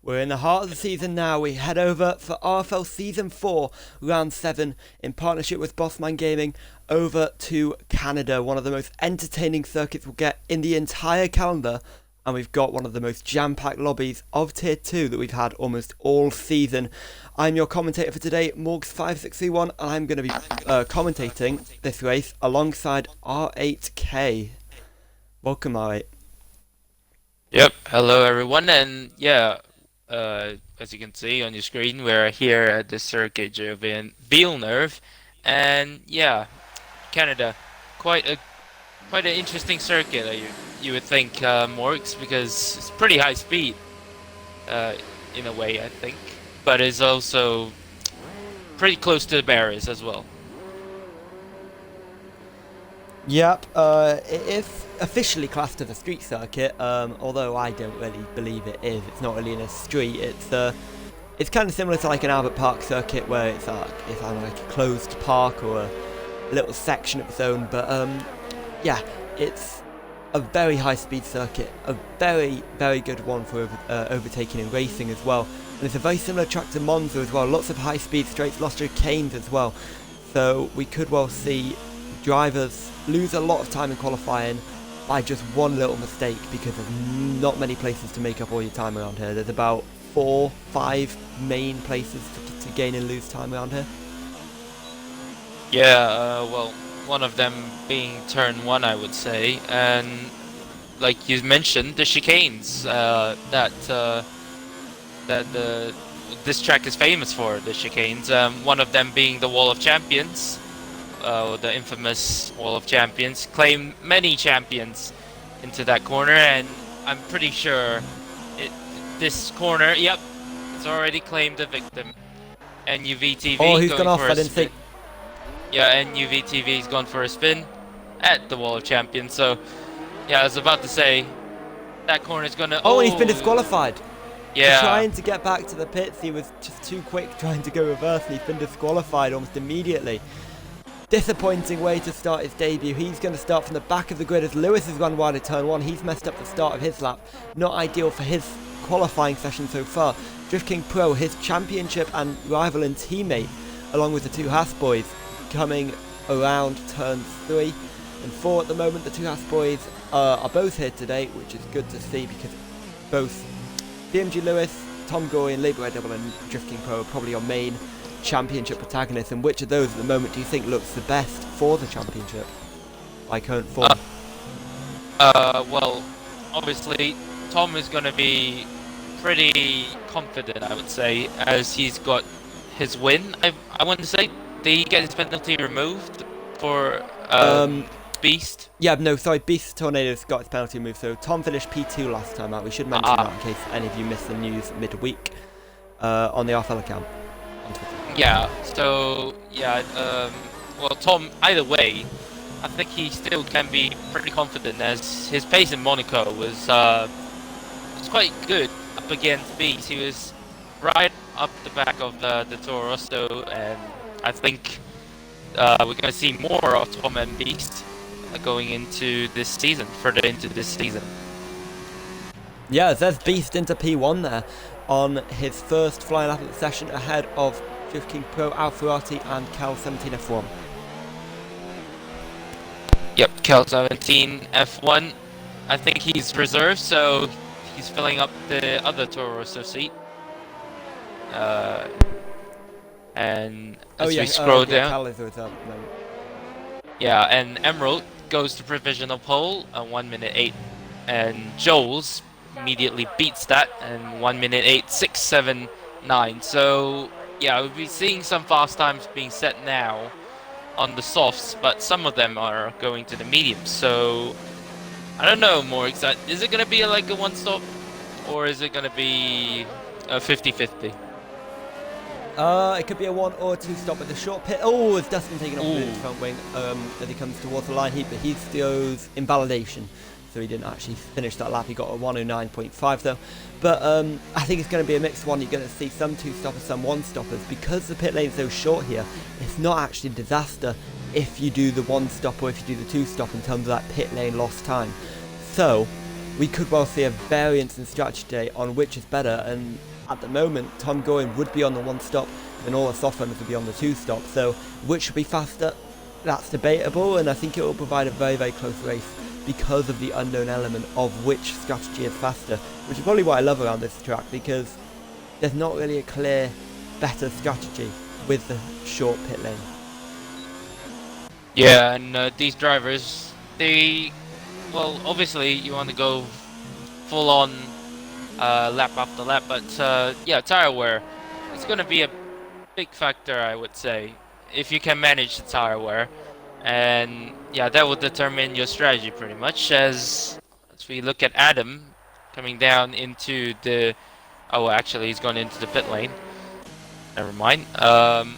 We're in the heart of the season now. We head over for RFL Season 4, Round 7, in partnership with Bossman Gaming, over to Canada. One of the most entertaining circuits we'll get in the entire calendar. And we've got one of the most jam-packed lobbies of Tier 2 that we've had almost all season. I'm your commentator for today, Morgs5631, and I'm going to be commentating this race alongside R8K. Welcome, R8. Yep, hello everyone, and yeah, as you can see on your screen, we're here at the circuit of Villeneuve, and yeah, Canada, quite an interesting circuit. You would think, Morgs, because it's pretty high speed, in a way, I think, but it's also pretty close to the barriers as well. Yep, it is officially classed as a street circuit, although I don't really believe it is. It's not really in a street. It's kind of similar to like an Albert Park circuit where it's either like a closed park or a little section of its own. But yeah, it's a very high-speed circuit, a very, very good one for overtaking and racing as well. And it's a very similar track to Monza as well. Lots of high-speed straights, lots of chicanes as well. So we could well see drivers lose a lot of time in qualifying by just one little mistake, because there's not many places to make up all your time around here. There's about 4-5 main places to gain and lose time around here. Yeah, well, one of them being turn 1, I would say, and like you mentioned, the chicanes this track is famous for, the chicanes. One of them being the Wall of Champions. The infamous Wall of Champions, claim many champions into that corner, and I'm pretty sure this corner, yep, it's already claimed a victim. NUVTV. Oh, he's gone off, I didn't think. Yeah, NUVTV's gone for a spin at the Wall of Champions, so yeah, I was about to say, that corner's gonna... Oh, and he's been disqualified. Yeah. Trying to get back to the pits, he was just too quick trying to go reverse, and he's been disqualified almost immediately. Disappointing way to start his debut. He's going to start from the back of the grid as Lewis has run wide at turn 1. He's messed up the start of his lap. Not ideal for his qualifying session so far. Drift King Pro, his championship and rival and teammate, along with the two Haas boys, coming around turn 3 and 4 at the moment. The two Haas boys are both here today, which is good to see, because both DMG Lewis, Tom Gorey and Labour Red Devil and Drift King Pro are probably your main championship protagonists. And which of those at the moment do you think looks the best for the championship by current form? Well, obviously Tom is going to be pretty confident, I would say, as he's got his win. I want to say, did he get his penalty removed for Beast? Yeah, no, sorry, Beast Tornado's got his penalty removed, so Tom finished P2 last time out. We should mention that in case any of you missed the news midweek on the RFL account on Twitter. Yeah, so, yeah, well, Tom, either way, I think he still can be pretty confident, as his pace in Monaco was quite good up against Beast. He was right up the back of the Toro Rosso, and I think we're going to see more of Tom and Beast going into this season, further into this season. Yeah, there's Beast into P1 there on his first flying lap of the session, ahead of Drift King Pro, Alfarati and Cal 17 F1. Yep, Cal 17 F1. I think he's reserved, so he's filling up the other Toro Rosso seat. And as we scroll down, Cal is reserved, no. yeah, and Emerald goes to provisional pole at 1 minute 8, and Joel's immediately beats that, and 1 minute 8.679. So yeah, we'll be seeing some fast times being set now on the softs, but some of them are going to the mediums. So I don't know, more exact. Is it going to be like a one-stop, or is it going to be a 50-50? It could be a 1 or 2 stop with the short pit. Oh, it's Dustin taking off the front wing as he comes towards the line heat, but he goes invalidation. So he didn't actually finish that lap. He got a 109.5 though. But I think it's going to be a mixed one. You're going to see some 2-stoppers, some 1-stoppers. Because the pit lane's so short here, it's not actually a disaster if you do the 1-stop or if you do the 2-stop in terms of that pit lane lost time. So we could well see a variance in strategy today on which is better, and at the moment, Tom Goin would be on the 1 stop, and all the soft runners would be on the 2 stop. So which would be faster? That's debatable, and I think it will provide a very, very close race because of the unknown element of which strategy is faster, which is probably what I love around this track, because there's not really a clear, better strategy with the short pit lane. Yeah, and these drivers, well, obviously you want to go full on lap after lap, but yeah, tire wear, it's going to be a big factor, I would say, if you can manage the tire wear. And yeah, that will determine your strategy pretty much, as we look at Adam coming down into the, oh, actually he's gone into the pit lane. Never mind. Let's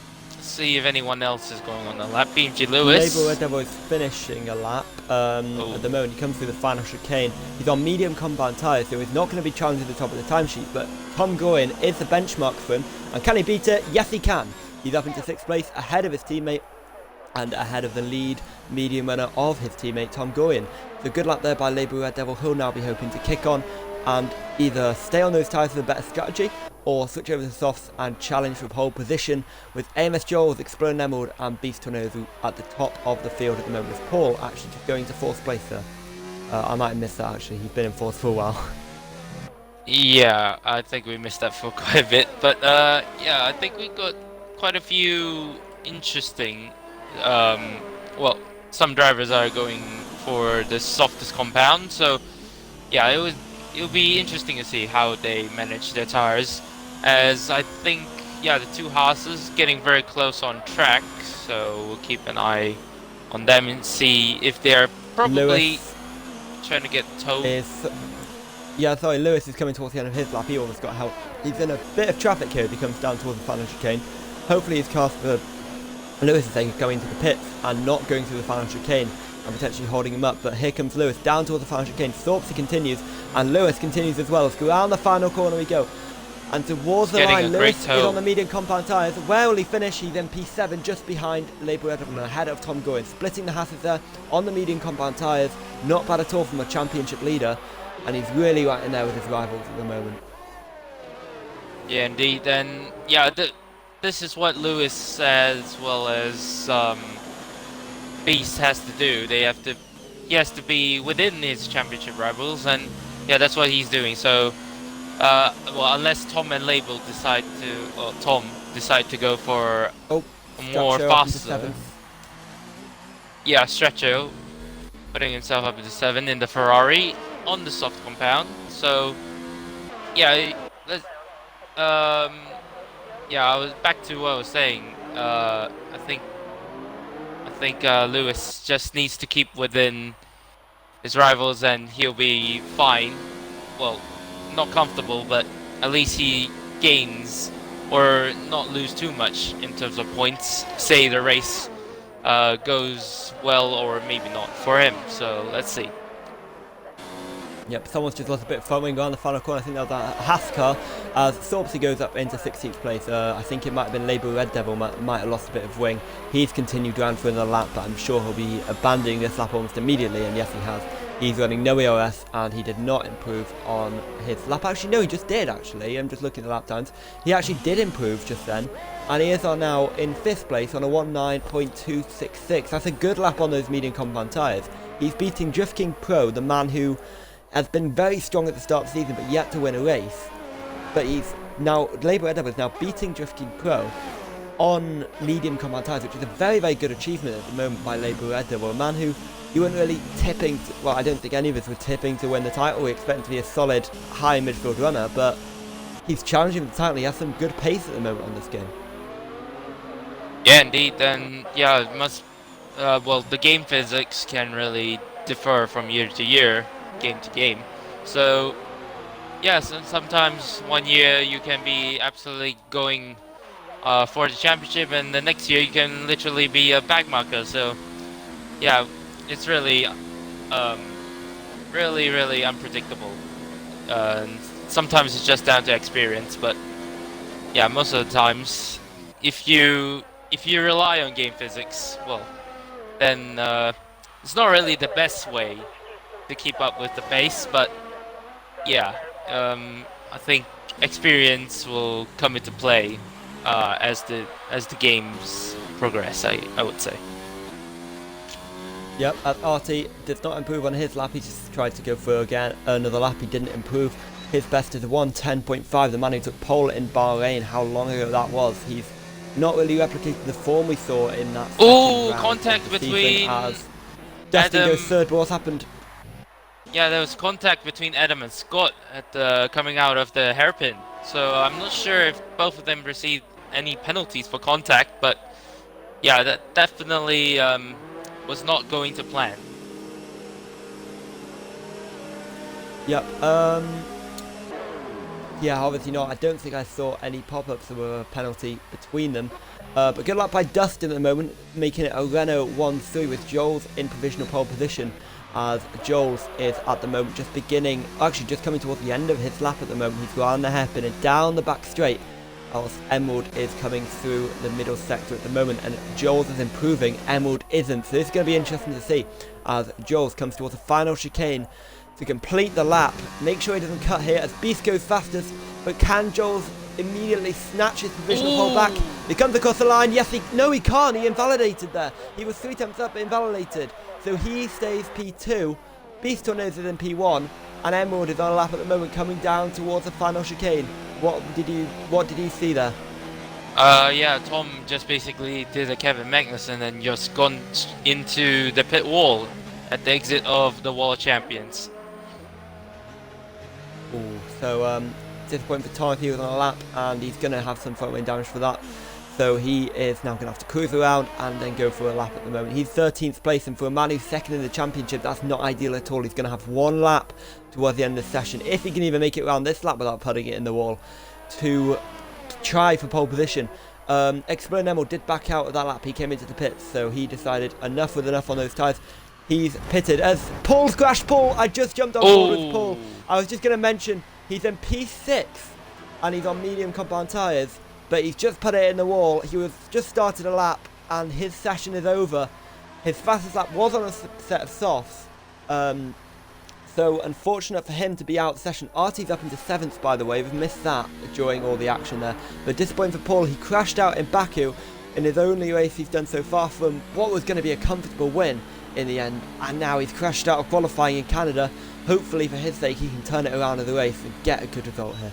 see if anyone else is going on the lap. BMG Lewis. Labour Red Devil is finishing a lap at the moment. He comes through the final chicane. He's on medium compound tyres, so he's not going to be challenging the top of the timesheet, but Tom Goin is the benchmark for him. And can he beat it? Yes, he can. He's up into 6th place, ahead of his teammate and ahead of the lead medium runner of his teammate Tom Goin. So good luck there by Labour Red Devil. He'll now be hoping to kick on and either stay on those tyres with a better strategy or switch over to softs and challenge for pole position, with AMS Joel's Exploding Emerald and Beast Tornado at the top of the field at the moment, with Paul actually just going to 4th place there. I might have missed that actually, he's been in 4th for a while. Yeah, I think we missed that for quite a bit, but yeah, I think we got quite a few interesting, well, some drivers are going for the softest compound, so yeah, it'll be interesting to see how they manage their tires, as I think, yeah, the two Haas's getting very close on track, so we'll keep an eye on them and see if they're probably Lewis trying to get towed. Lewis is coming towards the end of his lap. He almost got help. He's in a bit of traffic here as he comes down towards the final chicane. Hopefully his car for Lewis is going to the pits and not going through the final chicane and potentially holding him up, but here comes Lewis down towards the final chicane. Thorpsy continues, and Lewis continues as well. Let's go around the final corner we go, and towards the line. Lewis is on the medium compound tyres. Where will he finish? He's in P7, just behind Labour Red Devil and ahead of Tom Goin, splitting the Hasses there on the medium compound tyres. Not bad at all from a championship leader, and he's really right in there with his rivals at the moment. Yeah, indeed. And yeah, this is what Lewis, as well as Beast, has to do. He has to be within his championship rivals, and yeah, that's what he's doing. So, well, unless Tom and Label decide to go for more faster. Yeah, Stretcho putting himself up into 7 in the Ferrari on the soft compound. So, yeah, yeah, I was back to what I was saying. I think Lewis just needs to keep within his rivals, and he'll be fine. Well, not comfortable, but at least he gains or not lose too much in terms of points. Say the race goes well or maybe not for him. So let's see. Yep, someone's just lost a bit of foaming around the final corner. I think that was a Haas car as Thorpsy goes up into 16th place. I think it might have been Labour Red Devil might have lost a bit of wing. He's continued around for another lap, but I'm sure he'll be abandoning this lap almost immediately, and yes he has. He's running no EOS, and he did not improve on his lap. Actually, no, he just did, actually. I'm just looking at the lap times. He actually did improve just then, and he is now in 5th place on a 19.266. That's a good lap on those medium compound tyres. He's beating Drift King Pro, the man who has been very strong at the start of the season, but yet to win a race. But he's now, Labour Red Devil is now beating Drift King Pro on medium compound tyres, which is a very, very good achievement at the moment by Labour Red Devil, a man who you weren't really tipping, well, I don't think any of us were tipping to win the title. We expect him to be a solid high midfield runner, but he's challenging for the title. He has some good pace at the moment on this game. Yeah, indeed. And yeah, it must, well, the game physics can really differ from year to year, game to game. So yes, and sometimes one year you can be absolutely going for the championship, and the next year you can literally be a backmarker. So yeah, it's really really unpredictable. Sometimes it's just down to experience, but yeah, most of the times if you rely on game physics, well, then it's not really the best way to keep up with the pace. But yeah, I think experience will come into play as the games progress. I would say. Yep, as RT did not improve on his lap, he just tried to go for again another lap. He didn't improve. His best is a 1:10.5. The man who took pole in Bahrain, how long ago that was. He's not really replicated the form we saw in that second round contact of the between season as Dustin goes third. But what's happened? Yeah, there was contact between Adam and Scott at the coming out of the hairpin. So I'm not sure if both of them received any penalties for contact, but yeah, that definitely was not going to plan. Yep. Yeah, obviously not. I don't think I saw any pop-ups of a penalty between them. But good luck by Dustin at the moment, making it a Renault 1-3 with Joel's in provisional pole position, as Joel's is at the moment just coming towards the end of his lap at the moment. He's around the hairpin and down the back straight, else Emerald is coming through the middle sector at the moment, and Joel's is improving, Emerald isn't. So this is going to be interesting to see as Joel's comes towards the final chicane to complete the lap. Make sure he doesn't cut here as Beast goes fastest, but can Joel's immediately snatch his provisional pole back? He comes across the line. Yes, no, he can't. He invalidated there. He was 3 attempts up, but invalidated. So he stays P2. Beast Tornadoes is in P1, and Emerald is on a lap at the moment, coming down towards the final chicane. What did you see there? Yeah, Tom just basically did a Kevin Magnussen and just gone into the pit wall at the exit of the Wall of Champions. Ooh, so disappointing for Tom if he was on a lap, and he's going to have some front wing damage for that. So he is now going to have to cruise around and then go for a lap at the moment. He's 13th place, and for a man who's second in the championship, that's not ideal at all. He's going to have one lap towards the end of the session, if he can even make it around this lap without putting it in the wall, to try for pole position. Explode Emerald did back out of that lap. He came into the pits, so he decided enough was enough on those tyres. He's pitted as Paul's crashed. Paul, I just jumped on board with Paul. I was just going to mention he's in P6 and he's on medium compound tyres, but he's just put it in the wall. He was just started a lap and his session is over. His fastest lap was on a set of softs. So unfortunate for him to be out of the session. RT's up into 7th, by the way. We've missed that during all the action there. But disappointing for Paul. He crashed out in Baku in his only race he's done so far from what was going to be a comfortable win in the end. And now he's crashed out of qualifying in Canada. Hopefully for his sake he can turn it around in the race and get a good result here.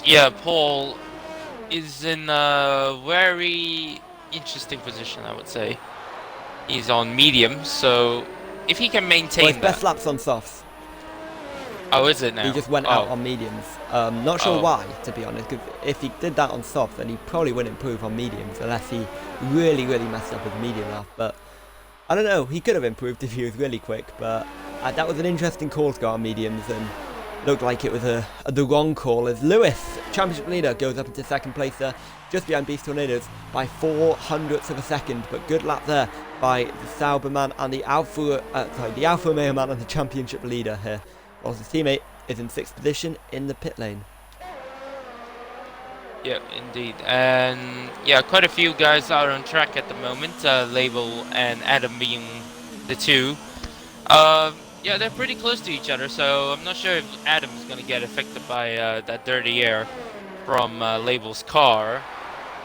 Yeah, Paul is in a very interesting position, I would say. He's on medium, so if he can maintain his best laps on softs. Oh, is it now? He just went out on mediums. Not sure why, to be honest, because if he did that on softs, then he probably wouldn't improve on mediums unless he really messed up his medium lap. But I don't know, he could have improved if he was really quick, but that was an interesting call to go on mediums, and looked like it was the wrong call, as Lewis, championship leader, goes up into 2nd place there, just behind Beast Tornadoes by 0.04 of a second. But good lap there by the Sauber man and the Alfa Romeo man and the championship leader here, whilst his teammate is in 6th position in the pit lane. Yeah, indeed. And yeah, quite a few guys are on track at the moment, Label and Adam being the two. Yeah, they're pretty close to each other, so I'm not sure if Adam's going to get affected by that dirty air from Label's car.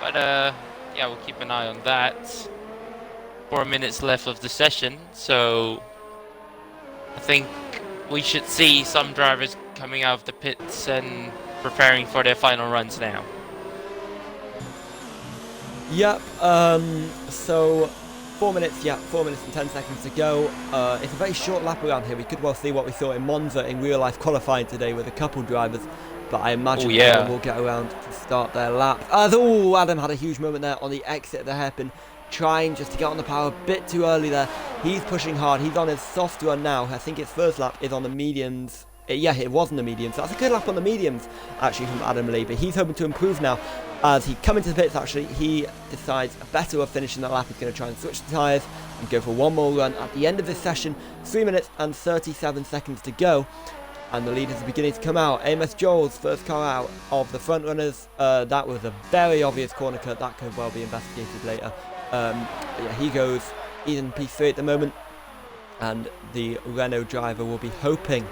But yeah, we'll keep an eye on that. 4 minutes left of the session, so I think we should see some drivers coming out of the pits and preparing for their final runs now. Yep, so 4 minutes, yeah, 4 minutes and 10 seconds to go. It's a very short lap around here. We could well see what we saw in Monza in real life qualifying today with a couple drivers, but I imagine everyone will get around to start their lap. Adam had a huge moment there on the exit of the hairpin, trying just to get on the power a bit too early there. He's pushing hard. He's on his soft run now. I think his first lap is on the mediums. Yeah, it was on the mediums. So that's a good lap on the mediums, actually, from Adam Lee. But he's hoping to improve now. As he comes into the pits, actually, he decides better of finishing that lap. He's going to try and switch the tyres and go for one more run at the end of this session. 3 minutes and 37 seconds to go. And the leaders are beginning to come out. Amos Joel's first car out of the front runners. That was a very obvious corner cut. That could well be investigated later. But yeah, he goes. He's in P3 at the moment. And the Renault driver will be hoping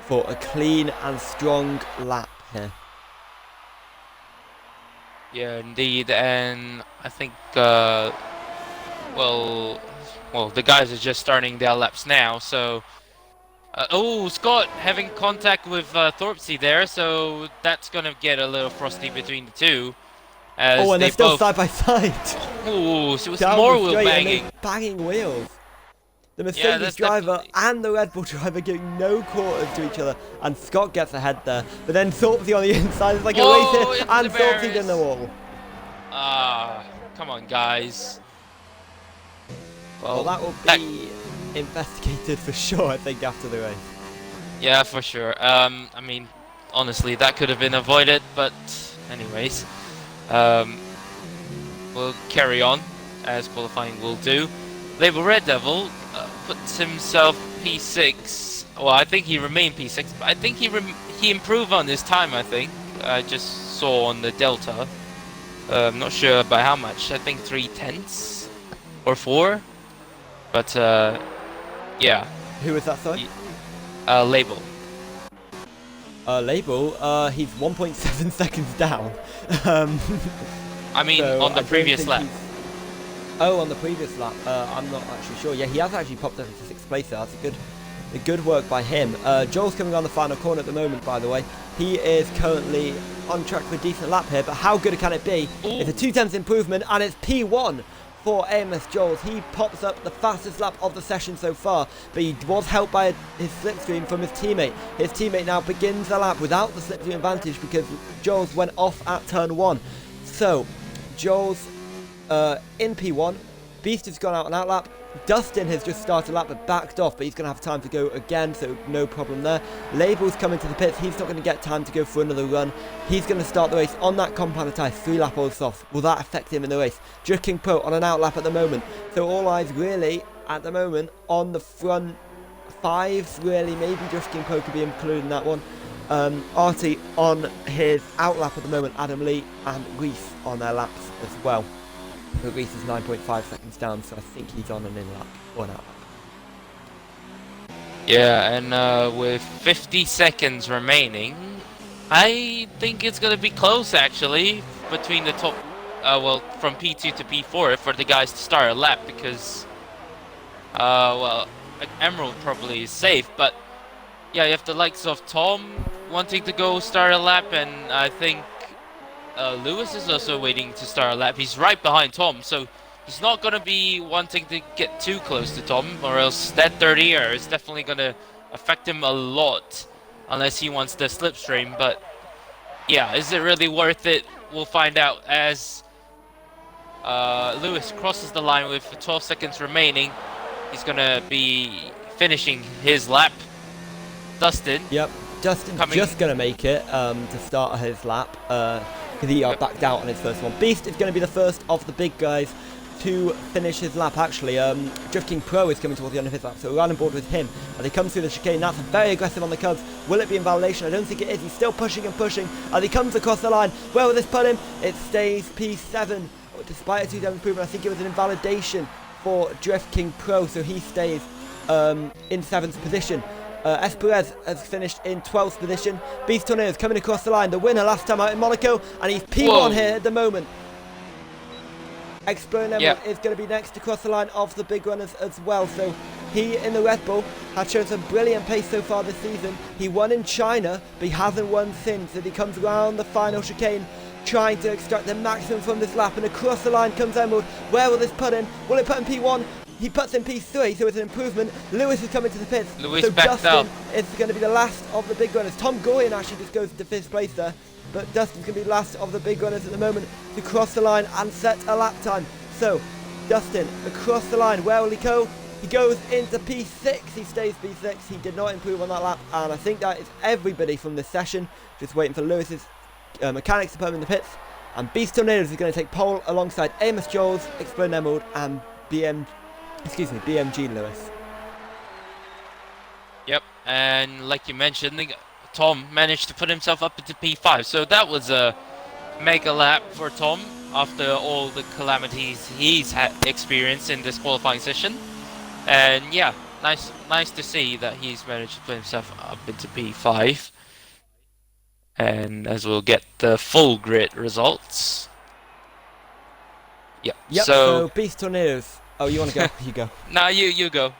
for a clean and strong lap here. Yeah, indeed, and I think well, the guys are just starting their laps now, so. Oh, Scott having contact with Thorpsey there, so that's gonna get a little frosty between the two, Oh, as and they're they still both. side by side. Oh, so it's Down more the wheel straight, and banging. they're banging wheels. The Yeah, Mercedes that's driver definitely. and the Red Bull driver giving no quarters to each other, and Scott gets ahead there. But then Thorpsey on the inside is like a race here, Whoa, into and the Thorpsey's in the barriers. wall. Ah, come on, guys. Well, Well, that will that. be investigated for sure, I think, after the race. Yeah, for sure. I mean, honestly, that could have been avoided, but anyways, um, we'll carry on as qualifying will do. Label Red Devil puts himself P6. Well, I think he remained P6, but I think he improved on his time. I think I just saw on the Delta. I'm not sure by how much. I think 3/10 or 4. But yeah, Who was that, sorry? Label. Label, he's 1.7 seconds down. um, I mean, so on the I don't previous think lap. he's- Oh, on the previous lap, I'm not actually sure. Yeah, he has actually popped up into 6th place there. That's a good work by him. Joel's coming on the final corner at the moment, by the way. He is currently on track for a decent lap here, but how good can it be? Ooh. It's a 2/10 improvement, and it's P1 for AMS Joels. He pops up the fastest lap of the session so far, but he was helped by his slipstream from his teammate. His teammate now begins the lap without the slipstream advantage because Joels went off at turn 1. So, Joels in P1. Beast has gone out on outlap. Dustin has just started a lap but backed off, but he's going to have time to go again, so no problem there. Label's coming to the pits. He's not going to get time to go for another run. He's going to start the race on that compound tyre, 3-lap old soft. Will that affect him in the race? Drift King Pro on an outlap at the moment. So all eyes really, at the moment, on the front 5s, really. Maybe Drift King Pro could be included in that one. Artie on his outlap at the moment. Adam Lee and Reese on their laps as well. But Reese is 9.5 seconds down, so I think he's on an in-lap or an outlap. Yeah, and with 50 seconds remaining, I think it's gonna be close actually between the top. Well, from P2 to P4 for the guys to start a lap because, well, Emerald probably is safe, but yeah, you have the likes of Tom wanting to go start a lap, and I think Lewis is also waiting to start a lap. He's right behind Tom, so he's not going to be wanting to get too close to Tom, or else that 30 air is definitely going to affect him a lot, unless he wants the slipstream. But yeah, is it really worth it? We'll find out as Lewis crosses the line with 12 seconds remaining. He's going to be finishing his lap. Dustin. Yep, Dustin's just going to make it to start his lap because he backed out on his first one. Beast is going to be the first of the big guys to finish his lap, actually. Drift King Pro is coming towards the end of his lap, so we're on board with him. As he comes through the chicane, that's very aggressive on the curves. Will it be invalidation? I don't think it is. He's still pushing and pushing as he comes across the line. Where will this put him? It stays P7. Despite a 2-7 improvement, I think it was an invalidation for Drift King Pro, so he stays in 7th position. Esperez has finished in 12th position. Beast Tornado is coming across the line. The winner last time out in Monaco, and he's P1 Whoa. here at the moment. Exploding Emerald is going to be next to cross the line of the big runners as well. So he in the Red Bull has shown some brilliant pace so far this season. He won in China, but he hasn't won since. As he comes around the final chicane, trying to extract the maximum from this lap, and across the line comes Emerald. Where will this put him? Will it put him P1? He puts in P3, so it's an improvement. Lewis is coming to the pits. Lewis so backed Dustin out. is going to be the last of the big runners. Tom Goyen actually just goes to 5th place there. But Dustin's going to be the last of the big runners at the moment to cross the line and set a lap time. So, Dustin across the line. Where will he go? He goes into P6. He stays P6. He did not improve on that lap. And I think that is everybody from this session. Just waiting for Lewis's mechanics to put him in the pits. And Beast Tornadoes is going to take pole alongside Amos Joels, Exploding Emerald, and BMG Lewis. Yep, and like you mentioned, Tom managed to put himself up into P5, so that was a mega lap for Tom after all the calamities he's experienced in this qualifying session. And yeah, nice to see that he's managed to put himself up into P5. And as we'll get the full grid results. Yep. Yep, so Beast Tornadoes. Oh, you want to go? You go. Nah, you go.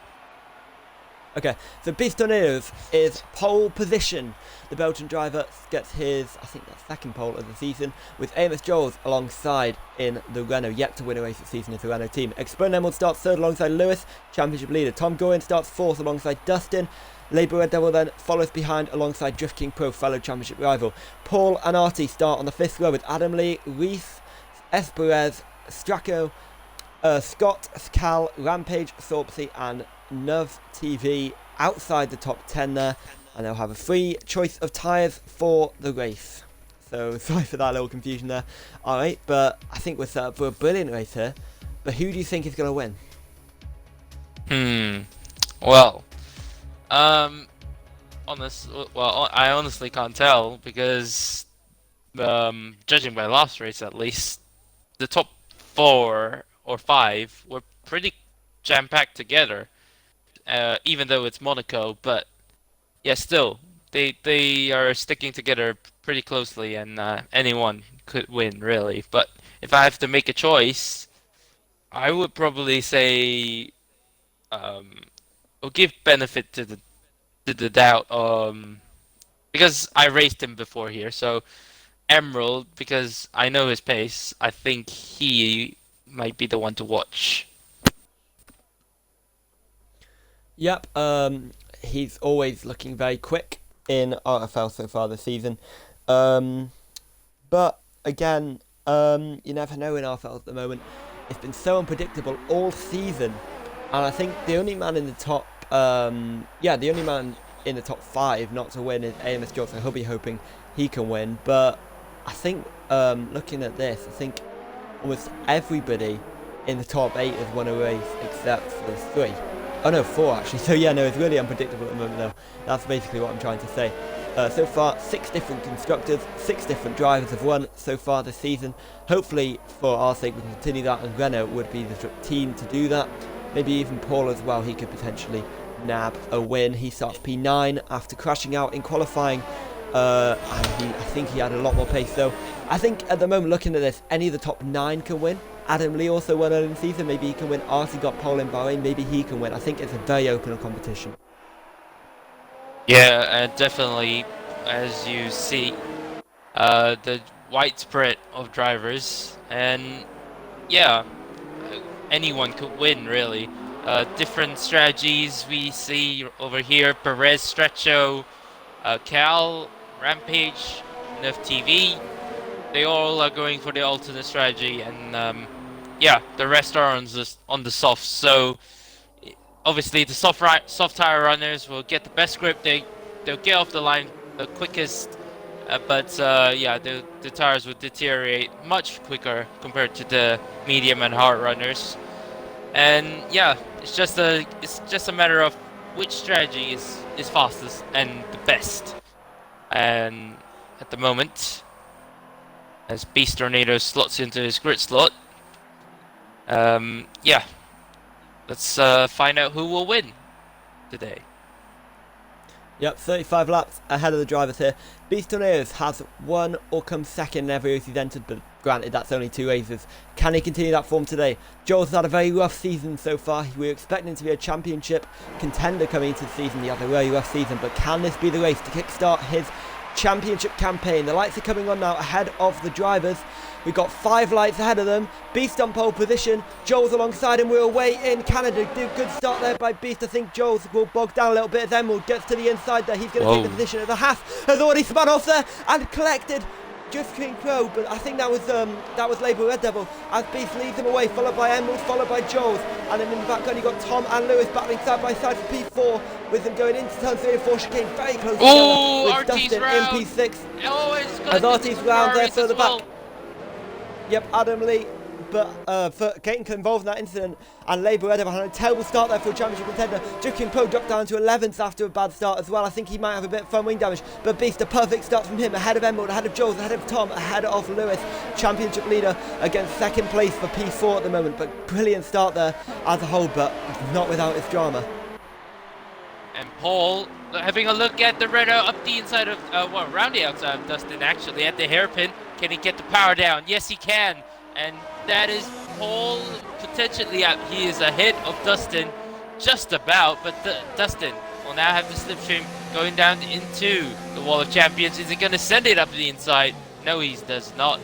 Okay, so Beast Tornadoes is pole position. The Belgian driver gets his, I think, that's second pole of the season, with Amos Joels alongside in the Renault. Yet to win a race this season is the Renault team. Exponent Emerald starts third alongside Lewis, championship leader. Tom Gorin starts fourth alongside Dustin. Labour Red Devil then follows behind alongside Drift King Pro, fellow championship rival. Paul and Artie start on the fifth row with Adam Lee, Reese, Esperez, Stracco, Scott, Cal, Rampage, Thorpsey and Nuv TV outside the top 10 there, and they'll have a free choice of tyres for the race. So sorry for that little confusion there. Alright, but I think we're set up for a brilliant race here. But who do you think is going to win? Well, I honestly can't tell because, judging by last race at least, the top 4 or 5 were pretty jam-packed together. Even though it's Monaco, but yeah, still they are sticking together pretty closely, and anyone could win really. But if I have to make a choice, I would probably say, I'll give benefit to the doubt, because I raced him before here, so Emerald, because I know his pace, I think he might be the one to watch. Yep, he's always looking very quick in RFL so far this season. But again, you never know in RFL at the moment. It's been so unpredictable all season. And I think the only man in the top, the only man in the top 5 not to win is Amos Jones, so he'll be hoping he can win. But I think, looking at this, I think almost everybody in the top 8 has won a race except for 3. Oh no, 4 actually. So yeah, no, it's really unpredictable at the moment though. That's basically what I'm trying to say. So far, 6 different constructors, 6 different drivers have won so far this season. Hopefully, for our sake, we can continue that, and Renault would be the team to do that. Maybe even Paul as well, he could potentially nab a win. He starts P9 after crashing out in qualifying. And I think he had a lot more pace though. I think at the moment, looking at this, any of the top 9 can win. Adam Lee also won early in the season, maybe he can win. Artie got pole in Bahrain, maybe he can win. I think it's a very open competition. Yeah, definitely, as you see, the widespread of drivers, and yeah, anyone could win really. Different strategies we see over here: Perez, Stretcho, Cal, Rampage, Nerf TV. They all are going for the alternate strategy, and yeah, the rest are on the soft. So obviously the soft tire runners will get the best grip. They'll get off the line the quickest, but yeah, the tires will deteriorate much quicker compared to the medium and hard runners. And yeah, it's just a matter of which strategy is fastest and the best. And at the moment, as Beast Tornado slots into his grid slot, yeah, let's find out who will win today. Yep, 35 laps ahead of the drivers here. Beast Tornadoes has won or come second in every race he's entered, but granted that's only 2 races. Can he continue that form today? Joel's had a very rough season so far. We were expecting him to be a championship contender coming into the season. He had a very rough season, but can this be the race to kickstart his championship campaign? The lights are coming on now ahead of the drivers. We've got 5 lights ahead of them. Beast on pole position. Joel's alongside him. We're away in Canada. Good start there by Beast. I think Joel's will bog down a little bit as Emerald gets to the inside there. He's going to take the position at the half. Has already spun off there and collected Drift King Pro, but I think that was Labour Red Devil as Beast leads him away, followed by Emerald, followed by Joel's, and then in the background you got Tom and Lewis battling side by side for P4, with them going into turn 3 and 4 chicane very close together with Dustin round. in P6. As Artie's round there further back. Yep, Adam Lee, but for getting involved in that incident, and Labour Red Devil had a terrible start there for a championship contender. Drift King Pro dropped down to 11th after a bad start as well. I think he might have a bit of front wing damage, but Beast, a perfect start from him, ahead of Emerald, ahead of Joel, ahead of Tom, ahead of Lewis. Championship leader against second place for P4 at the moment, but brilliant start there as a whole, but not without its drama. And Paul Having a look at the Renault up the inside of, well, around the outside of Dustin, actually, at the hairpin. Can he get the power down? Yes, he can. And that is Paul potentially out. He is ahead of Dustin, just about, but Dustin will now have the slipstream going down into the Wall of Champions. Is he going to send it up the inside? No, he does not.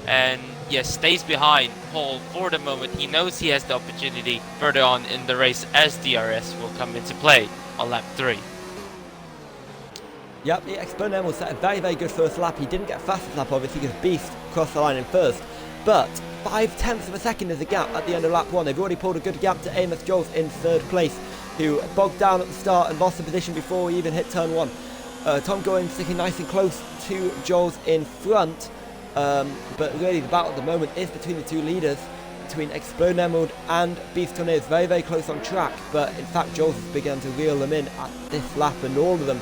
And yes, stays behind Paul for the moment. He knows he has the opportunity further on in the race as DRS will come into play on lap 3. Yep, Exponent set a very, very good first lap. He didn't get fastest lap, obviously, because Beast crossed the line in first. But 0.5 of a second is the gap at the end of lap 1. They've already pulled a good gap to Amos Jones in third place, who bogged down at the start and lost the position before we even hit turn 1. Tom going sticking nice and close to Jones in front. But really the battle at the moment is between the two leaders, between Explode Emerald and Beast Tornado. Is very, very close on track, but in fact Jones has begun to reel them in at this lap, and all of them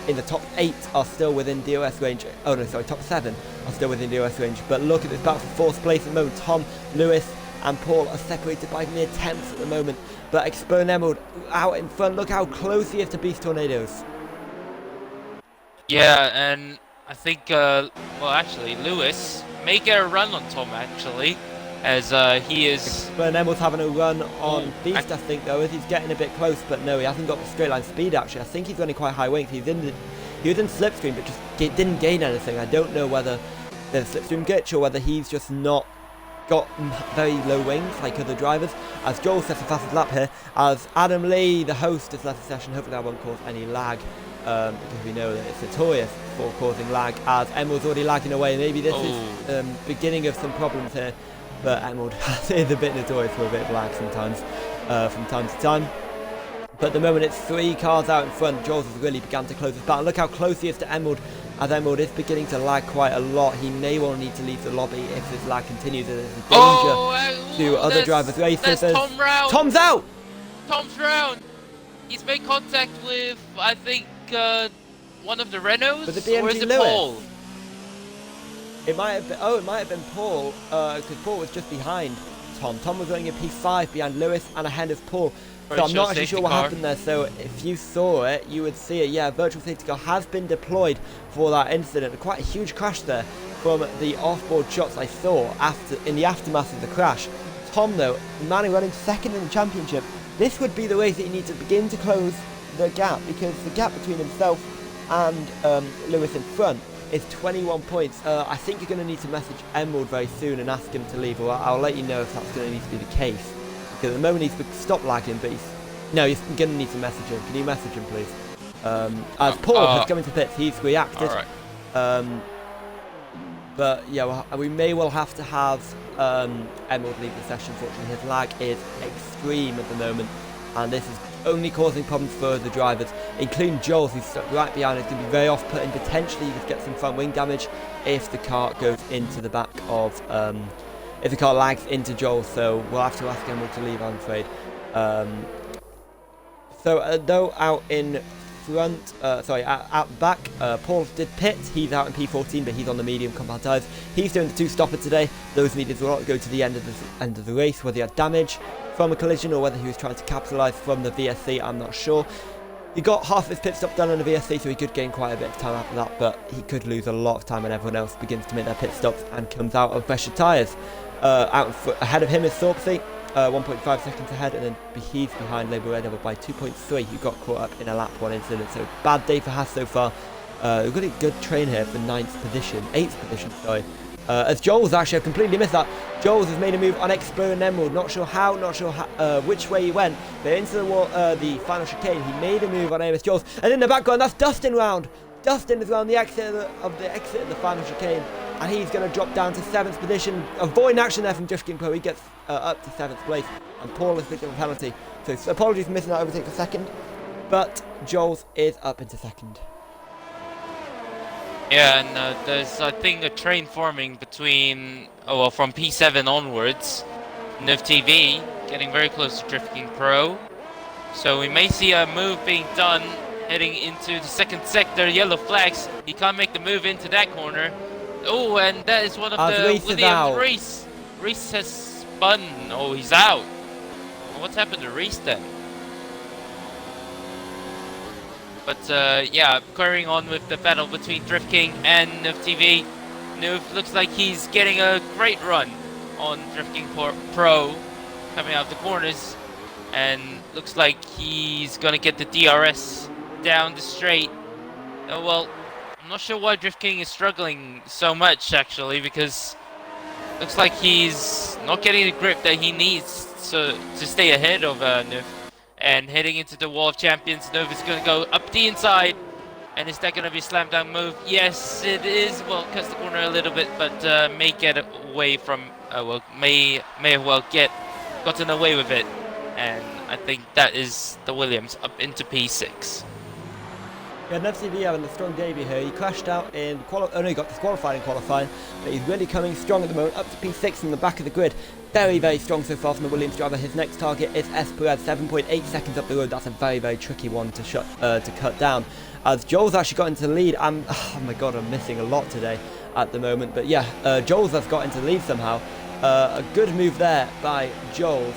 in the top 8 are still within DOS range. Oh no, sorry, top 7 are still within DOS range. But look at this battle for 4th place at the moment. Tom, Lewis and Paul are separated by mere tenths at the moment, but Explode Emerald out in front. Look how close he is to Beast Tornadoes. Yeah, and I think, well, actually, Lewis may get a run on Tom, actually, as he is... Explode Emerald's having a run on Beast, I think, though, as he's getting a bit close, but no, he hasn't got the straight line speed, actually. I think he's running quite high weight. He was in slipstream, but just didn't gain anything. I don't know whether there's a slipstream glitch or whether he's just not got very low wings like other drivers. As Joel sets the fastest lap here, as Adam Lee, the host, has left the session. Hopefully that won't cause any lag, because we know that it's notorious for causing lag, as Emerald's already lagging away. Maybe this is beginning of some problems here, but Emerald is a bit notorious for a bit of lag sometimes, from time to time. But at the moment it's 3 cars out in front. Jules has really begun to close this battle. Look how close he is to Emerald, as Emerald is beginning to lag quite a lot. He may well need to leave the lobby if this lag continues. There's a danger to other drivers' races. Tom round. Tom's out! Tom's round! He's made contact with, I think, one of the Renaults, with the BMG or is it Lewis? Paul? It might have been, it might have been Paul, because Paul was just behind Tom. Tom was running a P5 behind Lewis and ahead of Paul. So I'm not actually sure what happened there, so if you saw it, you would see it. Yeah, virtual safety car has been deployed for that incident. Quite a huge crash there from the off-board shots I saw in the aftermath of the crash. Tom, though, Manning running second in the championship. This would be the race that you need to begin to close the gap, because the gap between himself and Lewis in front is 21 points. I think you're going to need to message Emerald very soon and ask him to leave, or I'll let you know if that's going to need to be the case. Because at the moment he's stopped lagging, but you're going to need to message him. Can you message him, please? As Paul has come into pits, he's reacted. Right. But yeah, we may well have to have Emerald leave the session. Unfortunately, his lag is extreme at the moment, and this is only causing problems for the drivers, including Joel, who's stuck right behind. It's going to be very off-putting. Potentially, you could get some front wing damage if the car goes into the back of. If the car lags into Joel, so we'll have to ask Emerald to leave, I'm afraid. Though out in front, out back, Paul did pit. He's out in P14, but he's on the medium compound tyres. He's doing the 2-stopper today. Those needed will not go to the end of the race, whether he had damage from a collision or whether he was trying to capitalise from the VSC, I'm not sure. He got half his pit stop done on the VSC, so he could gain quite a bit of time after that, but he could lose a lot of time when everyone else begins to make their pit stops and comes out of fresher tyres. Ahead of him is Thorpsey, 1.5 seconds ahead, and then he's behind Labour Red Devil by 2.3, who got caught up in a lap 1 incident. So bad day for Haas so far. We've got a good train here for 8th position, sorry. As Joel's actually completely missed that. Joel's has made a move on Explorer and Emerald. Not sure how, which way he went, but into the final chicane, he made a move on Amos Joel's. And in the background, that's Dustin round. Dustin is around the exit of the final chicane, and he's going to drop down to 7th position. Avoiding action there from Drifting Pro. He gets up to 7th place, and Paul is victim of a penalty. So apologies for missing that overtake for second, but Joel's is up into second. Yeah, and there's, I think, a train forming between, from P7 onwards. Nov TV getting very close to Drifting Pro. So we may see a move being done heading into the second sector. Yellow flags. He can't make the move into that corner. Oh, and that is one of the Williams Reese. Reese has spun. Oh, he's out. Well, what's happened to Reese then? But yeah, carrying on with the battle between Drift King and Noob TV. Noob looks like he's getting a great run on Drift King Pro coming out of the corners. And looks like he's gonna get the DRS down the straight. Well, I'm not sure why Drift King is struggling so much actually, because looks like he's not getting the grip that he needs to stay ahead of Noob. And heading into the Wall of Champions, Noob is gonna go up the inside. And is that gonna be a slam dunk move? Yes, it is. Well, cuts the corner a little bit, but may get away from. Well, may have well gotten away with it. And I think that is the Williams up into P6. Yeah, NevTV having a strong debut here. He crashed out in he got disqualified in qualifying, but he's really coming strong at the moment, up to P6 in the back of the grid. Very, very strong so far from the Williams driver. His next target is Esperad, 7.8 seconds up the road. That's a very, very tricky one to cut down. As Joel's actually got into the lead, oh my god, I'm missing a lot today at the moment. But yeah, Joel's has got into the lead somehow. A good move there by Joel's.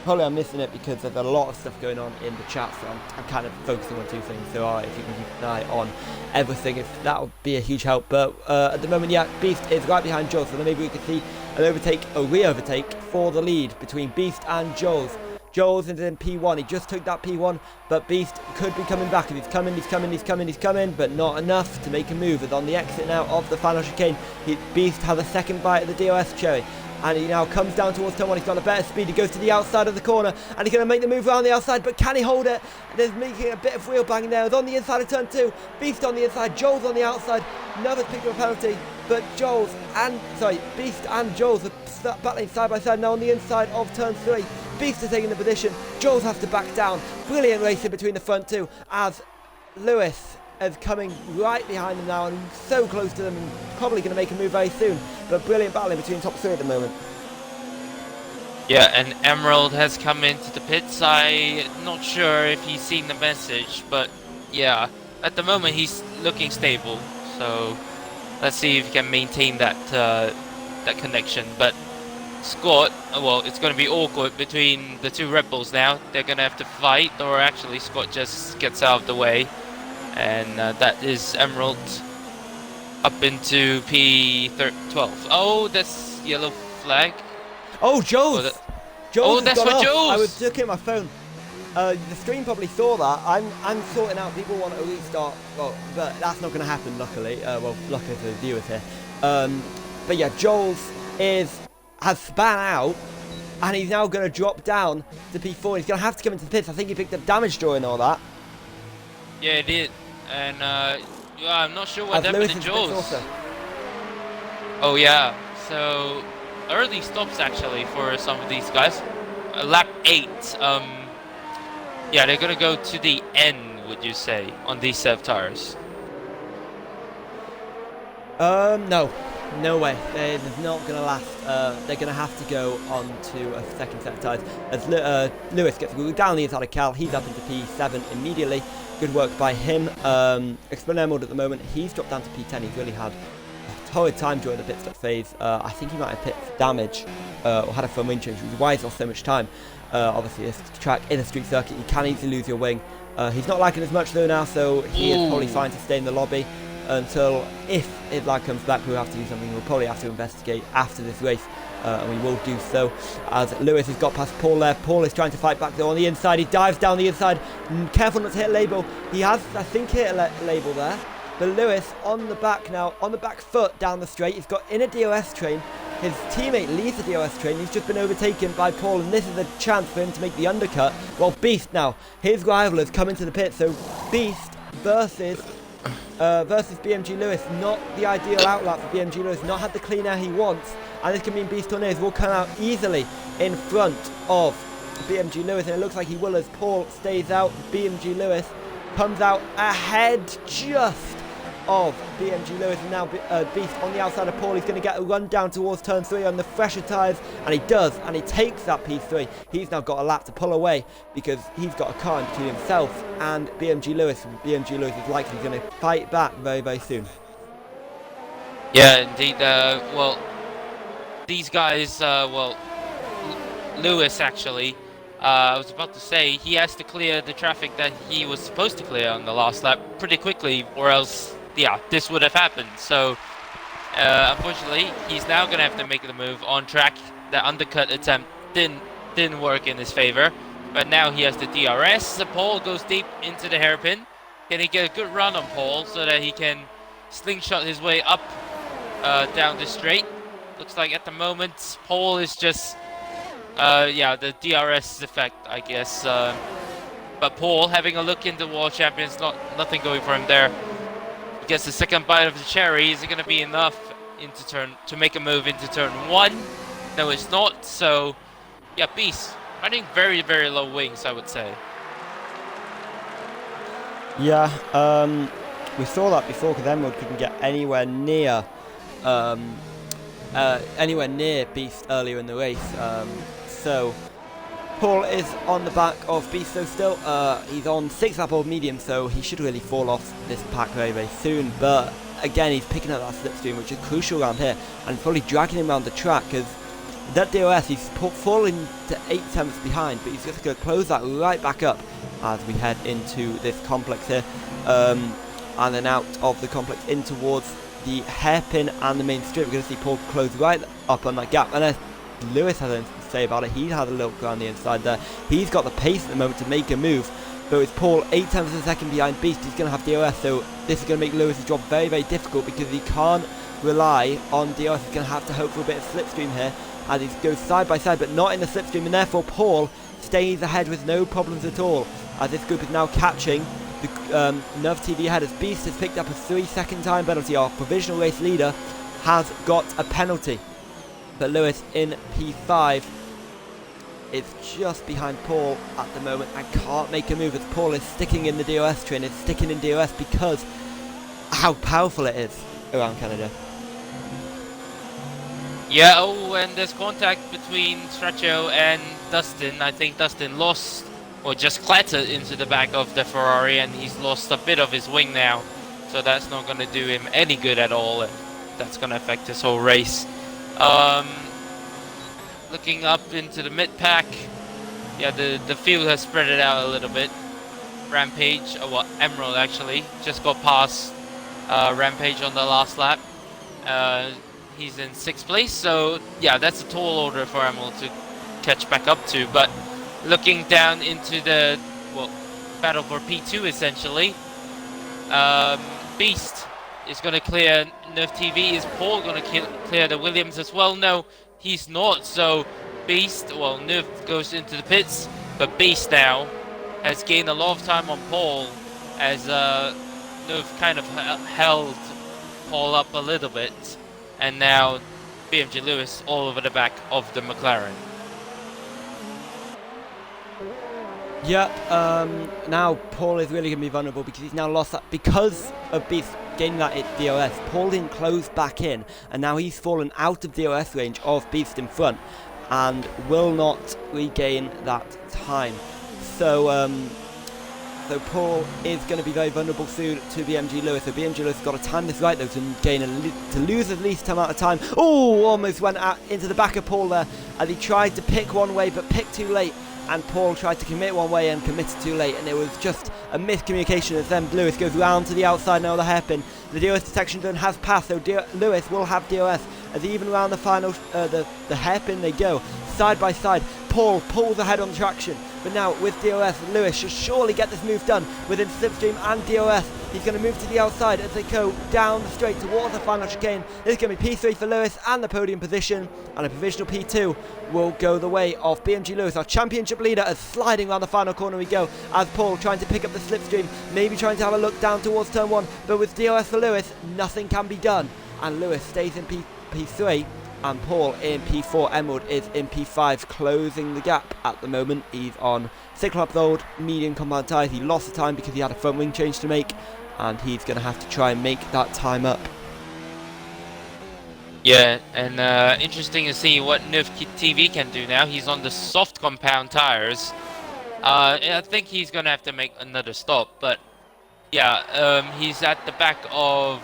Probably I'm missing it because there's a lot of stuff going on in the chat, so I'm kind of focusing on two things. So if you can keep an eye on everything, that would be a huge help. But at the moment, yeah, Beast is right behind Joel, so then maybe we could see a re-overtake for the lead between Beast and Joel's. Joel's is in P1, he just took that P1, but Beast could be coming back. If he's coming, but not enough to make a move. As on the exit now of the final chicane, Beast has a second bite of the DOS cherry. And he now comes down towards turn 1. He's got a better speed. He goes to the outside of the corner. And he's going to make the move around the outside. But can he hold it? There's making a bit of wheel banging there. It's on the inside of turn 2. Beast on the inside. Joel's on the outside. Nova's picked up a penalty. But Beast and Joel's are battling side by side now on the inside of turn 3. Beast is taking the position. Joel's has to back down. Brilliant racing between the front two as Lewis is coming right behind them now and so close to them and probably going to make a move very soon. But brilliant battling between top 3 at the moment. Yeah, and Emerald has come into the pits. I'm not sure if he's seen the message, but yeah, at the moment he's looking stable. So let's see if he can maintain that that connection. But Scott, well, it's going to be awkward between the two Red Bulls now. They're going to have to fight, or actually Scott just gets out of the way. And that is Emerald up into P12. Oh, that's yellow flag. Oh, Joel's! Oh, that's for Joel's! I was looking at my phone. The screen probably saw that. I'm sorting out. People want a restart. Well, but that's not going to happen, luckily. Luckily for the viewers here. But yeah, Joel's has span out, and he's now going to drop down to P4. He's going to have to come into the pits. I think he picked up damage during all that. Yeah, it did. And yeah, I'm not sure what happened to Joel's. Oh yeah, so early stops actually for some of these guys. Lap 8. Yeah, they're gonna go to the end, would you say, on these set of tires? No way. It's not going to last. They're going to have to go on to a second set of tyres. As Lewis gets down the inside of Cal, he's up into P7 immediately. Good work by him. Explain Emerald at the moment, he's dropped down to P10. He's really had a torrid time during the pit stop phase. I think he might have pit for damage or had a front wing change, which is why he's lost so much time. Obviously, this track in a street circuit, you can easily lose your wing. He's not liking as much though now, so he is probably fine to stay in the lobby until, if his lag comes back, we'll have to do something. We'll probably have to investigate after this race, and we will do so. As Lewis has got past Paul there. Paul is trying to fight back though on the inside. He dives down the inside. Careful not to hit label. He has, I think, hit a label there. But Lewis on the back now, on the back foot down the straight. He's got in a DOS train. His teammate leaves the DOS train. He's just been overtaken by Paul, and this is a chance for him to make the undercut. Well, Beast now, his rival has come into the pit, so Beast versus BMG Lewis, not the ideal outlet for BMG Lewis, not had the clean air he wants, and this can mean Beast Tornadoes will come out easily in front of BMG Lewis, and it looks like he will as Paul stays out. BMG Lewis comes out ahead just of BMG Lewis, and now Beast on the outside of Paul. He's going to get a run down towards turn 3 on the fresher tyres, and he does, and he takes that P3. He's now got a lap to pull away because he's got a car in between himself and BMG Lewis. BMG Lewis is likely going to fight back very, very soon. Yeah, indeed. Well, these guys, Lewis actually I was about to say he has to clear the traffic that he was supposed to clear on the last lap pretty quickly, or else, yeah, this would have happened. So, unfortunately, he's now gonna have to make the move on track. The undercut attempt didn't work in his favor, but now he has the DRS. The Paul goes deep into the hairpin. Can he get a good run on Paul so that he can slingshot his way up down the straight? Looks like at the moment Paul is just yeah, the DRS effect, I guess. But Paul having a look into World Champions, nothing going for him there. He gets the second bite of the cherry. Is it going to be enough to make a move into turn 1? No, it's not. So, yeah, Beast running very, very low wings, I would say. Yeah, we saw that before because Emerald couldn't get anywhere near Beast earlier in the race. So Paul is on the back of Beast though still. He's on 6 lap old medium, so he should really fall off this pack very, very soon. But again, he's picking up that slipstream, which is crucial around here, and probably dragging him around the track because that DOS, he's falling to 8 tenths behind, but he's just going to close that right back up as we head into this complex here, and then out of the complex in towards the hairpin and the main strip. We're going to see Paul close right up on that gap, and Lewis has anything to say about it. He had a look around the inside there. He's got the pace at the moment to make a move, but with Paul 8 tenths of a second behind Beast, he's going to have DOS, so this is going to make Lewis's job very, very difficult because he can't rely on DOS. He's going to have to hope for a bit of slipstream here as he goes side by side, but not in the slipstream, and therefore Paul stays ahead with no problems at all, as this group is now catching the Nerv TV ahead as Beast has picked up a 3-second time penalty. Our provisional race leader has got a penalty, but Lewis in P5 is just behind Paul at the moment and can't make a move as Paul is sticking in the DOS train. It's sticking in DOS because how powerful it is around Canada. Yeah, oh, and there's contact between Straccio and Dustin. I think Dustin lost, or just clattered into the back of the Ferrari, and he's lost a bit of his wing now. So that's not going to do him any good at all, and that's going to affect his whole race. Looking up into the mid-pack, yeah, the field has spread it out a little bit. Rampage, Emerald actually, just got past Rampage on the last lap. He's in 6th place, so yeah, that's a tall order for Emerald to catch back up to. But looking down into the battle for P2 essentially, Beast is going to clear Nerf TV. Is Paul going to clear the Williams as well? No, he's not. So Beast, Nerf goes into the pits, but Beast now has gained a lot of time on Paul as Nerf kind of held Paul up a little bit. And now BMG Lewis all over the back of the McLaren. Yep, now Paul is really going to be vulnerable because he's now lost that. Because of Beast gaining that DOS, Paul didn't close back in, and now he's fallen out of DOS range of Beast in front and will not regain that time. So Paul is going to be very vulnerable soon to BMG Lewis. So BMG Lewis has got to time this right though to lose the least amount of time. Oh, almost went out into the back of Paul there as he tried to pick one way but picked too late. And Paul tried to commit one way and committed too late, and it was just a miscommunication as then Lewis goes round to the outside now of the hairpin. The DOS detection zone has passed, so Lewis will have DOS as even around the final, the hairpin they go, side by side. Paul pulls ahead on traction, but now with DOS, Lewis should surely get this move done within slipstream and DOS. He's going to move to the outside as they go down the straight towards the final chicane. This is going to be P3 for Lewis and the podium position, and a provisional P2 will go the way of BMG Lewis, our championship leader, as sliding around the final corner we go, as Paul trying to pick up the slipstream, maybe trying to have a look down towards turn 1, but with DOS for Lewis, nothing can be done, and Lewis stays in P3, and Paul in P4. Emerald is in P5, closing the gap at the moment. He's on 6 laps old, medium compound tyres. He lost the time because he had a front wing change to make, and he's going to have to try and make that time up. Yeah, and interesting to see what Nerf TV can do now. He's on the soft compound tires. I think he's going to have to make another stop, but yeah, he's at the back of,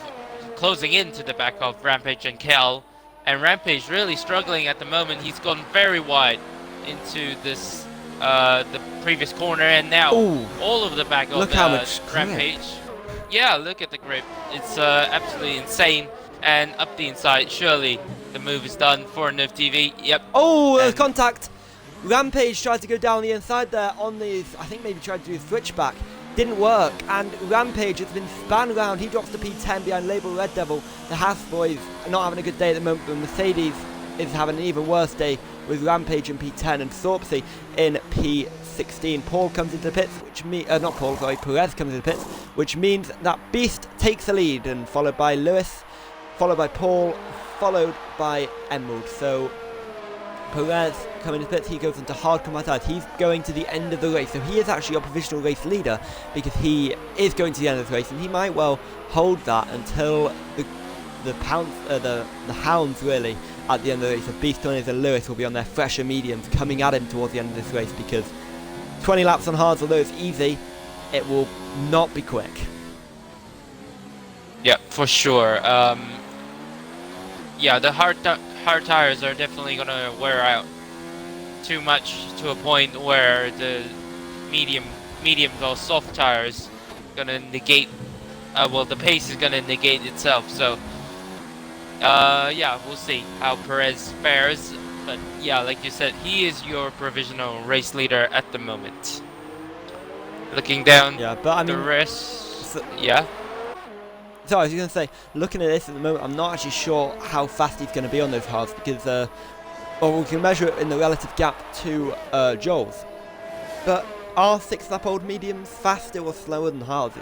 closing into the back of Rampage and Kel. And Rampage really struggling at the moment. He's gone very wide into this the previous corner, and now Ooh, all of the back of look how much grip. Rampage. Yeah, look at the grip. It's absolutely insane. And up the inside, surely the move is done for Nerf TV. Yep. Oh, there's And contact. Rampage tried to go down the inside there on these. I think maybe tried to do a switchback. Didn't work. And Rampage has been spun round. He drops to P10 behind Label Red Devil. The House Boys are not having a good day at the moment, but Mercedes is having an even worse day with Rampage in P10 and Sorpsy in P16. Paul comes into the pits, which means not Paul, sorry, Perez comes into the pits, which means that Beast takes the lead, and followed by Lewis, followed by Paul, followed by Emerald. So Perez coming into the pits, he goes into hard combat side. He's going to the end of the race, so he is actually our provisional race leader because he is going to the end of the race, and he might well hold that until the hounds really at the end of the race. So Beast Tunners and Lewis will be on their fresher mediums coming at him towards the end of this race, because 20 laps on hards, although it's easy, it will not be quick. yeah, for sure. Yeah, the hard tires are definitely gonna wear out too much to a point where the medium or soft tires gonna negate. Well, the pace is gonna negate itself. So, yeah, we'll see how Perez fares. But yeah, like you said, he is your provisional race leader at the moment. Looking down, Yeah, but I mean, the rest, yeah. So I was going to say, looking at this at the moment, I'm not actually sure how fast he's going to be on those hards, because well, we can measure it in the relative gap to Joel's. But are 6-lap-old mediums faster or slower than hards?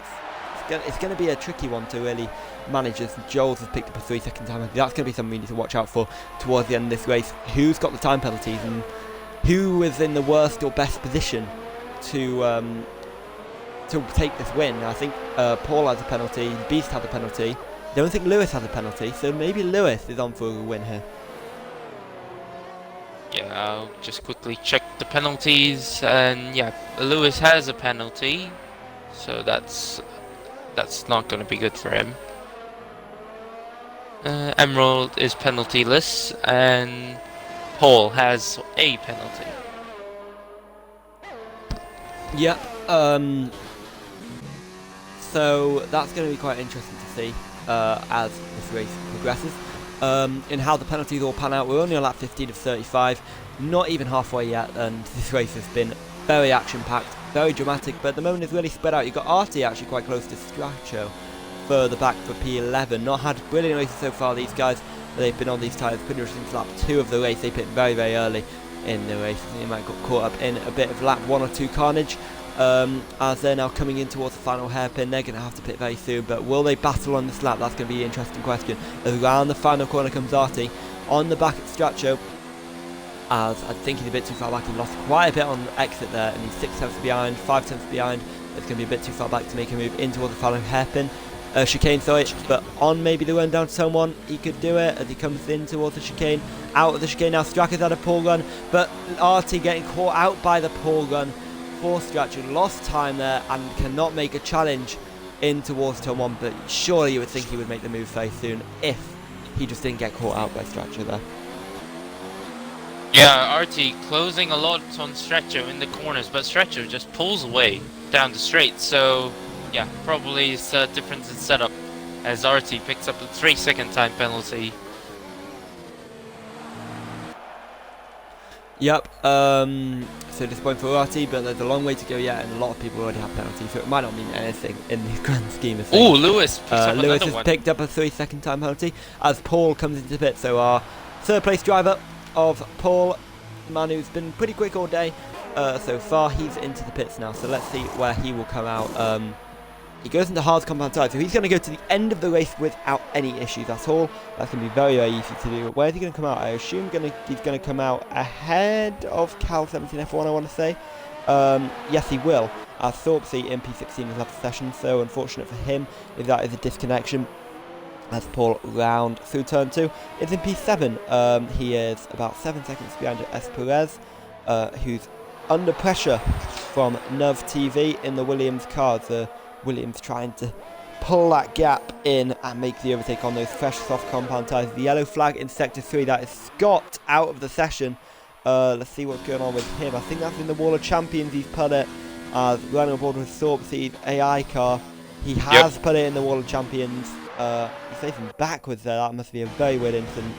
It's going to be a tricky one to really manage, as Joel's has picked up a 3-second time. That's going to be something we need to watch out for towards the end of this race. Who's got the time penalties, and who is in the worst or best position to take this win? I think Paul has a penalty, Beast had a penalty. I don't think Lewis has a penalty, so maybe Lewis is on for a win here. Yeah, I'll just quickly check the penalties, and yeah, Lewis has a penalty, so that's not going to be good for him. Emerald is penaltyless, and Paul has a penalty. Yep. So that's going to be quite interesting to see as this race progresses, in how the penalties all pan out. We're only on lap 15 of 35, not even halfway yet, and this race has been very action-packed, very dramatic, but at the moment it's really spread out. You've got Artie actually quite close to Stracho, further back for P11. Not had brilliant races so far, these guys, but they've been on these tyres pretty much since lap 2 of the race. They pit very, very early in the race. I think they might got caught up in a bit of lap 1 or 2 carnage. As they're now coming in towards the final hairpin, they're going to have to pit very soon, but will they battle on this lap? That's going to be an interesting question. Around the final corner comes Artie, on the back at Stracho, as I think he's a bit too far back. He lost quite a bit on the exit there, and he's 6 tenths behind, 5 tenths behind. It's going to be a bit too far back to make a move in towards the final hairpin. Chicane, sorry, but on maybe the run down to someone, he could do it as he comes in towards the chicane. Out of the chicane now, Stracker's had a pull run, but Artie getting caught out by the pull run. For Stracho, lost time there and cannot make a challenge in towards turn 1, but surely you would think he would make the move very soon if he just didn't get caught out by Stracho there. Yeah, Artie closing a lot on Stracho in the corners, but Stracho just pulls away down the straight, so yeah, probably it's a difference in setup as Artie picks up a 3-second time penalty. Yep, so disappointing for Artie, but there's a long way to go yet, and a lot of people already have penalties, so it might not mean anything in the grand scheme of things. Ooh, Lewis picks up Lewis another has one. picked up a 3-second time penalty as Paul comes into the pit. So our third place driver of Paul, the man who's been pretty quick all day so far, he's into the pits now, so let's see where he will come out. He goes into hard compound tyre, so he's going to go to the end of the race without any issues at all. That's going to be very, very easy to do. Where is he going to come out? I assume he's going to come out ahead of Cal 17 F1, I want to say. Yes, he will, as Thorpsy in P16 has left the session, so unfortunate for him if that is a disconnection. As Paul round through turn 2, it's in P7. He is about 7 seconds behind S. Perez, who's under pressure from Nuv TV in the Williams car. The Williams trying to pull that gap in and make the overtake on those fresh soft compound tyres. The yellow flag in sector 3, that is Scott out of the session Let's see what's going on with him. I think that's in the Wall of Champions he's put it, as running on board with Sorpsy's AI car. He has put it in the Wall of Champions. He's facing backwards there. That must be a very weird incident.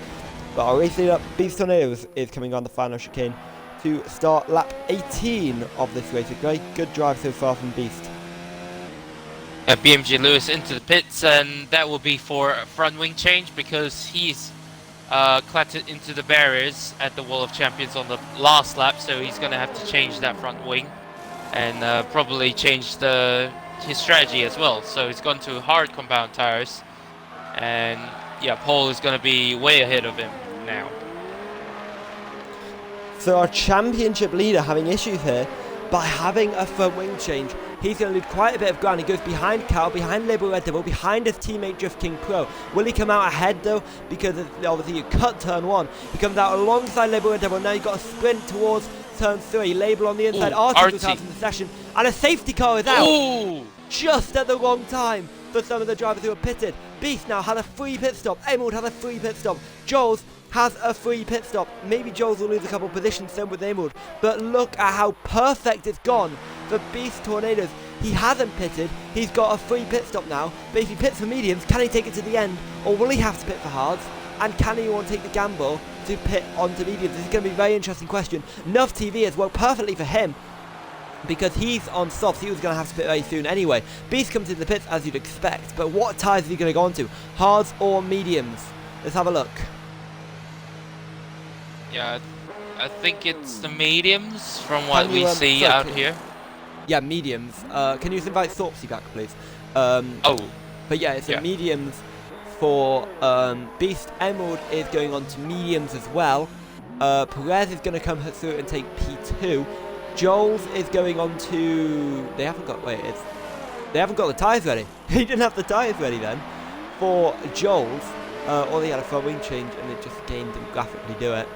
But our race leader, Beast Tornadoes, is coming on the final chicane to start lap 18 of this race. A very good drive so far from Beast. BMG Lewis into the pits, and that will be for a front wing change because he's clattered into the barriers at the Wall of Champions on the last lap, so he's going to have to change that front wing and probably change his strategy as well. So he's gone to hard compound tires, and yeah, Paul is going to be way ahead of him now. So our championship leader having issues here by having a front wing change. He's going to lose quite a bit of ground. He goes behind Cal, behind Liberal Red Devil, behind his teammate Drift King Pro. Will he come out ahead though? Because obviously you cut turn 1. He comes out alongside Liberal Red Devil. Now you've got a sprint towards turn 3. Label on the inside. Artie goes out from the session. And a safety car is out. Ooh. Just at the wrong time for some of the drivers who are pitted. Beast now has a free pit stop. Emerald has a free pit stop. Joel's has a free pit stop. Maybe Joel's will lose a couple of positions then with Emerald. But look at how perfect it's gone for Beast Tornadoes. He hasn't pitted. He's got a free pit stop now. But if he pits for mediums, can he take it to the end? Or will he have to pit for hards? And can he want to take the gamble to pit onto mediums? This is going to be a very interesting question. Nuv TV has worked perfectly for him, because he's on softs. He was going to have to pit very soon anyway. Beast comes into the pits as you'd expect, but what tyres is he going to go on to? Hards or mediums? Let's have a look. Yeah, I think it's the mediums from what we see out here. Yeah, mediums. Can you invite Sorpsy back, please? But yeah, it's a mediums for Beast. Emerald is going on to mediums as well. Perez is going to come through and take P2. Joel's is going on to... They haven't got the tyres ready. He didn't have the tyres ready then for Joel's. Or they had a front wing change and it just again didn't graphically do it.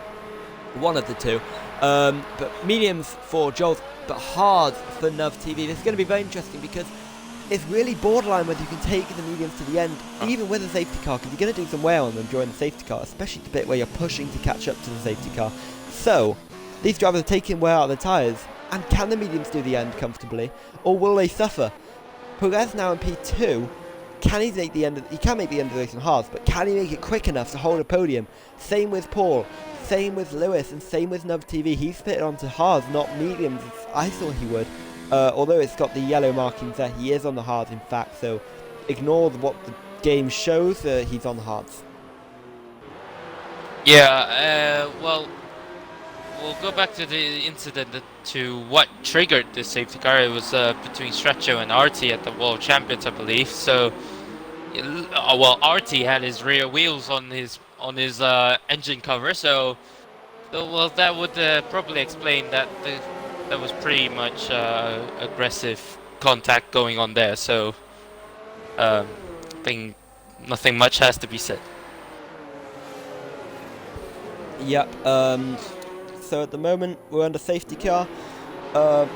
One of the two. But mediums for Joel's, but hard for Nuv TV. This is going to be very interesting because it's really borderline whether you can take the mediums to the end, even with a safety car, because you're going to do some wear on them during the safety car, especially the bit where you're pushing to catch up to the safety car. So, these drivers are taking wear out of the tyres, and can the mediums do the end comfortably, or will they suffer? Perez now in P2, can he make the end of, he can make the end of the race on hards, but can he make it quick enough to hold a podium? Same with Paul, same with Lewis, and same with Nuv TV. He's pitted onto hards, not mediums. I thought he would. Although it's got the yellow markings there, he is on the hards in fact, so ignore what the game shows, he's on the hards. Yeah, well, we'll go back to the incident to what triggered the safety car. It was between Stretcho and Artie at the Wall of Champions, I believe. So, well, Artie had his rear wheels on his engine cover, so well, that would probably explain that that was pretty much aggressive contact going on there. So, I think nothing much has to be said. Yep. So at the moment we're under safety car.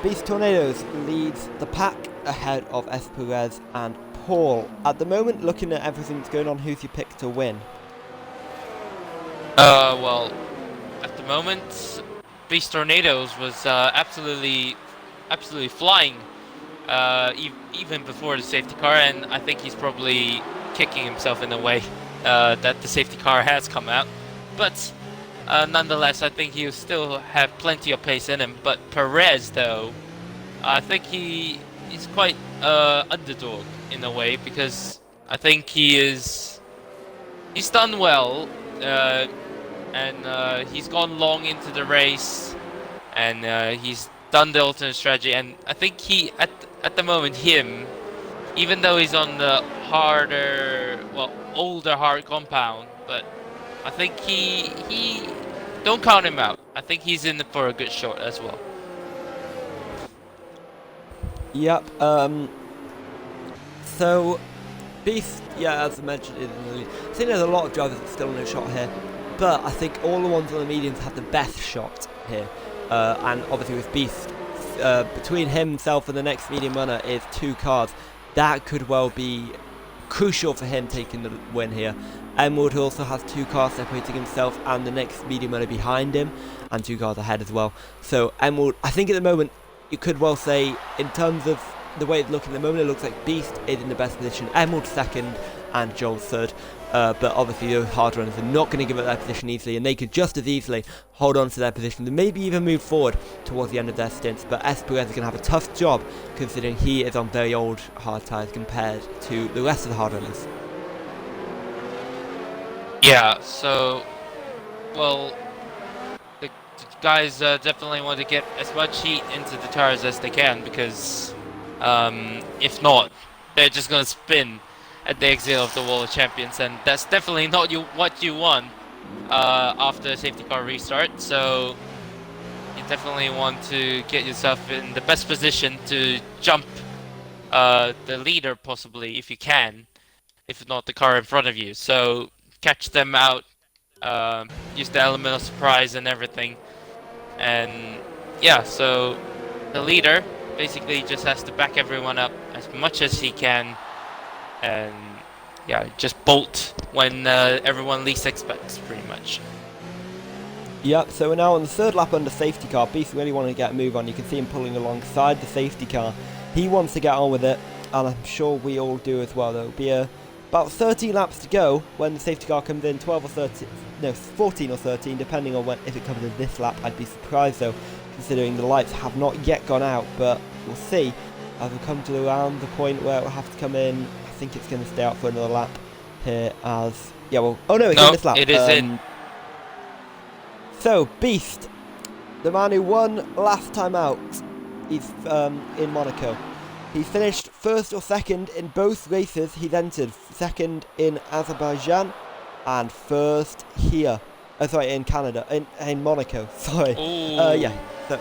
Beast Tornadoes leads the pack ahead of S. Perez and Paul. At the moment, looking at everything that's going on, who's your pick to win? Well, at the moment, Beast Tornadoes was absolutely flying, even before the safety car, and I think he's probably kicking himself in the way that the safety car has come out. But nonetheless, I think he'll still have plenty of pace in him. But Perez, though, I think he's quite underdog in a way, because I think he's done well, and he's gone long into the race, and he's done the alternate strategy. And I think he, at the moment, even though he's on the older hard compound, but I think he don't count him out. I think he's in for a good shot as well. Yep. So Beast, yeah, as I mentioned, I think there's a lot of drivers that still no shot here, but I think all the ones on the mediums have the best shot here. And obviously with Beast, between himself and the next medium runner is 2 cars. That could well be crucial for him taking the win here. Emerald, who also has 2 cars separating himself and the next medium runner behind him, and 2 cars ahead as well. So Emerald, I think at the moment, you could well say, in terms of the way it's looking at the moment, it looks like Beast is in the best position, Emerald second, and Joel third. But obviously those hard runners are not going to give up their position easily, and they could just as easily hold on to their position and maybe even move forward towards the end of their stints. But Esperez is going to have a tough job, considering he is on very old hard tyres compared to the rest of the hard runners. Yeah, so, well, the guys definitely want to get as much heat into the tires as they can, because if not, they're just going to spin at the exit of the Wall of Champions, and that's definitely not what you want after a safety car restart. So you definitely want to get yourself in the best position to jump the leader, possibly, if you can, if not the car in front of you. So catch them out, use the element of surprise and everything. And yeah, so the leader basically just has to back everyone up as much as he can, and yeah, just bolt when everyone least expects, pretty much. Yep, so we're now on the 3rd lap under safety car. Beast really wanting to get a move on. You can see him pulling alongside the safety car. He wants to get on with it, and I'm sure we all do as well. There'll be about 13 laps to go when the safety car comes in, 12 or 13, no, 14 or 13, depending on if it comes in this lap. I'd be surprised though, considering the lights have not yet gone out, but we'll see as we come to around the point where it will have to come in. I think it's going to stay out for another lap here as, yeah, well, oh no, it's in this lap. It is in. So, Beast, the man who won last time out, he's in Monaco. He finished 1st or 2nd in both races he's entered. 2nd in Azerbaijan and 1st here. Sorry, in Canada, in Monaco, sorry. Yeah, so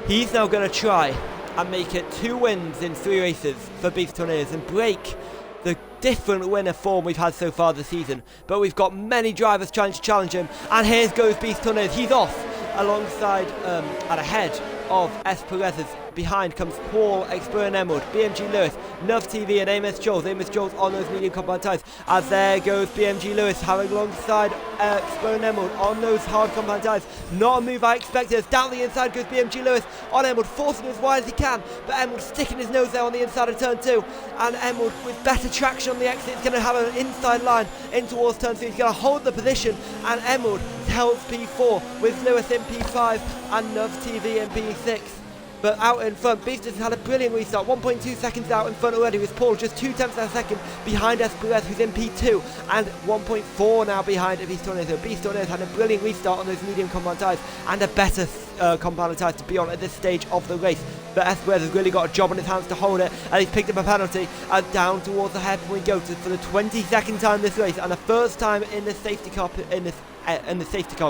he's now going to try and make it 2 wins in 3 races for Beast Tornadoes and break the different winner form we've had so far this season. But we've got many drivers trying to challenge him, and here goes Beast Tornadoes. He's off alongside and ahead of Esperez's. Behind comes Paul, Explorer and Emerald, BMG Lewis, Nuv TV and Amos Jones. Amos Jones on those medium compound tyres. As there goes BMG Lewis having alongside Explorer and Emerald on those hard compound tyres. Not a move I expected. As down the inside goes BMG Lewis on Emerald, forcing as wide as he can, but Emerald sticking his nose there on the inside of turn 2. And Emerald, with better traction on the exit, is going to have an inside line in towards turn 2. He's going to hold the position, and Emerald holds P4 with Lewis in P5 and Nuv TV in P6. But out in front, Beast has had a brilliant restart. 1.2 seconds out in front already with Paul, just 0.2 of a second behind Esperez, who's in P2, and 1.4 now behind Beast Tornadoes. So Beast Tornadoes had a brilliant restart on those medium compound tyres and a better compound tyres to be on at this stage of the race. But Esperez has really got a job on his hands to hold it, and he's picked up a penalty. And down towards the hairpin we go for the 22nd time this race, and the first time in the safety car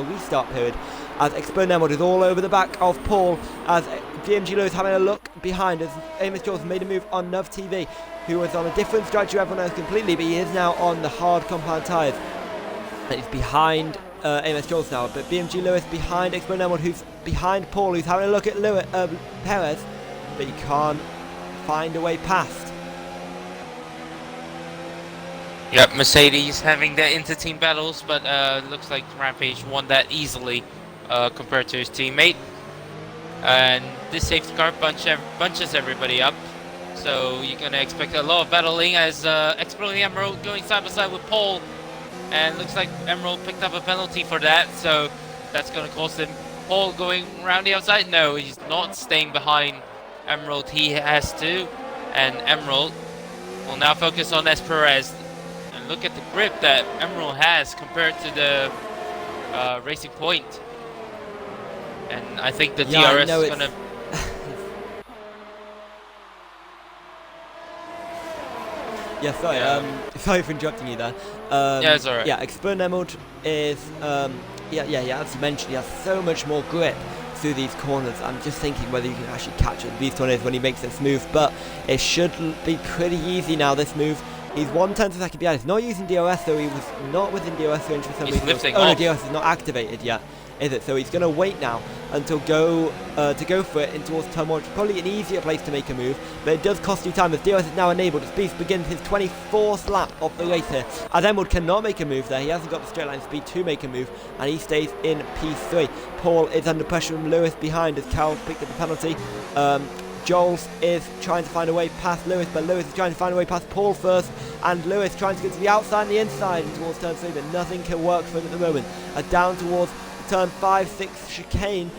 restart period, as Explorer Emerald is all over the back of Paul, as DMG Lewis having a look behind as Amos Jones made a move on Nuv TV, who was on a different strategy to everyone else completely, but he is now on the hard compound tyres. And he's behind Amos Jones now, but BMG Lewis behind Explorer Emerald, who's behind Paul, who's having a look at Perez, but he can't find a way past. Yep, Mercedes having their inter-team battles, but looks like Rampage won that easily compared to his teammate. And this safety car bunches everybody up, so you're gonna expect a lot of battling as Exploring Emerald going side by side with Paul, and looks like Emerald picked up a penalty for that, so that's gonna cost him. Paul going around the outside? No, he's not staying behind Emerald. He has to, and Emerald will now focus on Esperez. And look at the grip that Emerald has compared to the Racing Point. And I think the DRS is gonna. Yeah, sorry. Sorry for interrupting you there. Yeah, it's alright. Yeah, Explorer Emerald is as you mentioned, he has so much more grip through these corners. I'm just thinking whether you can actually catch it these corners when he makes this move, but it should be pretty easy now. This move. He's 1/10 of a second behind. He's not using DRS, though. He was not within DRS range for some reason. Lifting no, off. DRS is not activated yet. is it? So he's going to wait now until to go for it in towards turn 1, which is probably an easier place to make a move, but it does cost you time as DRS is now enabled. As Beast begins his 24th lap of the race here, as Emerald cannot make a move there. He hasn't got the straight line speed to make a move, and he stays in P3. Paul is under pressure from Lewis behind as Cal picked up the penalty. Joels is trying to find a way past Lewis, but Lewis is trying to find a way past Paul first, and Lewis trying to get to the outside and the inside and towards turn 3, but nothing can work for him at the moment. Down towards turn 5, 6 chicane,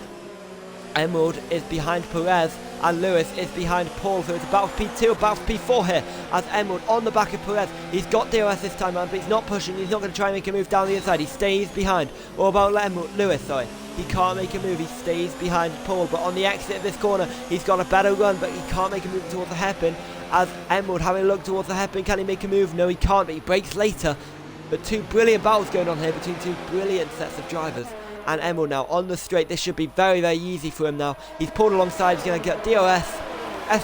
Emerald is behind Perez, and Lewis is behind Paul, so it's a battle for P2, a battle for P4 here, as Emerald on the back of Perez. He's got DRS this time around, but he's not pushing, he's not going to try and make a move down the inside, he stays behind. What about Lewis, sorry? He can't make a move, he stays behind Paul, but on the exit of this corner, he's got a better run, but he can't make a move towards the hairpin. As Emerald having a look towards the hairpin, can he make a move? No, he can't, but he breaks later. But two brilliant battles going on here between two brilliant sets of drivers. And Emerald now on the straight, this should be very, very easy for him now. He's pulled alongside, he's going to get DRS.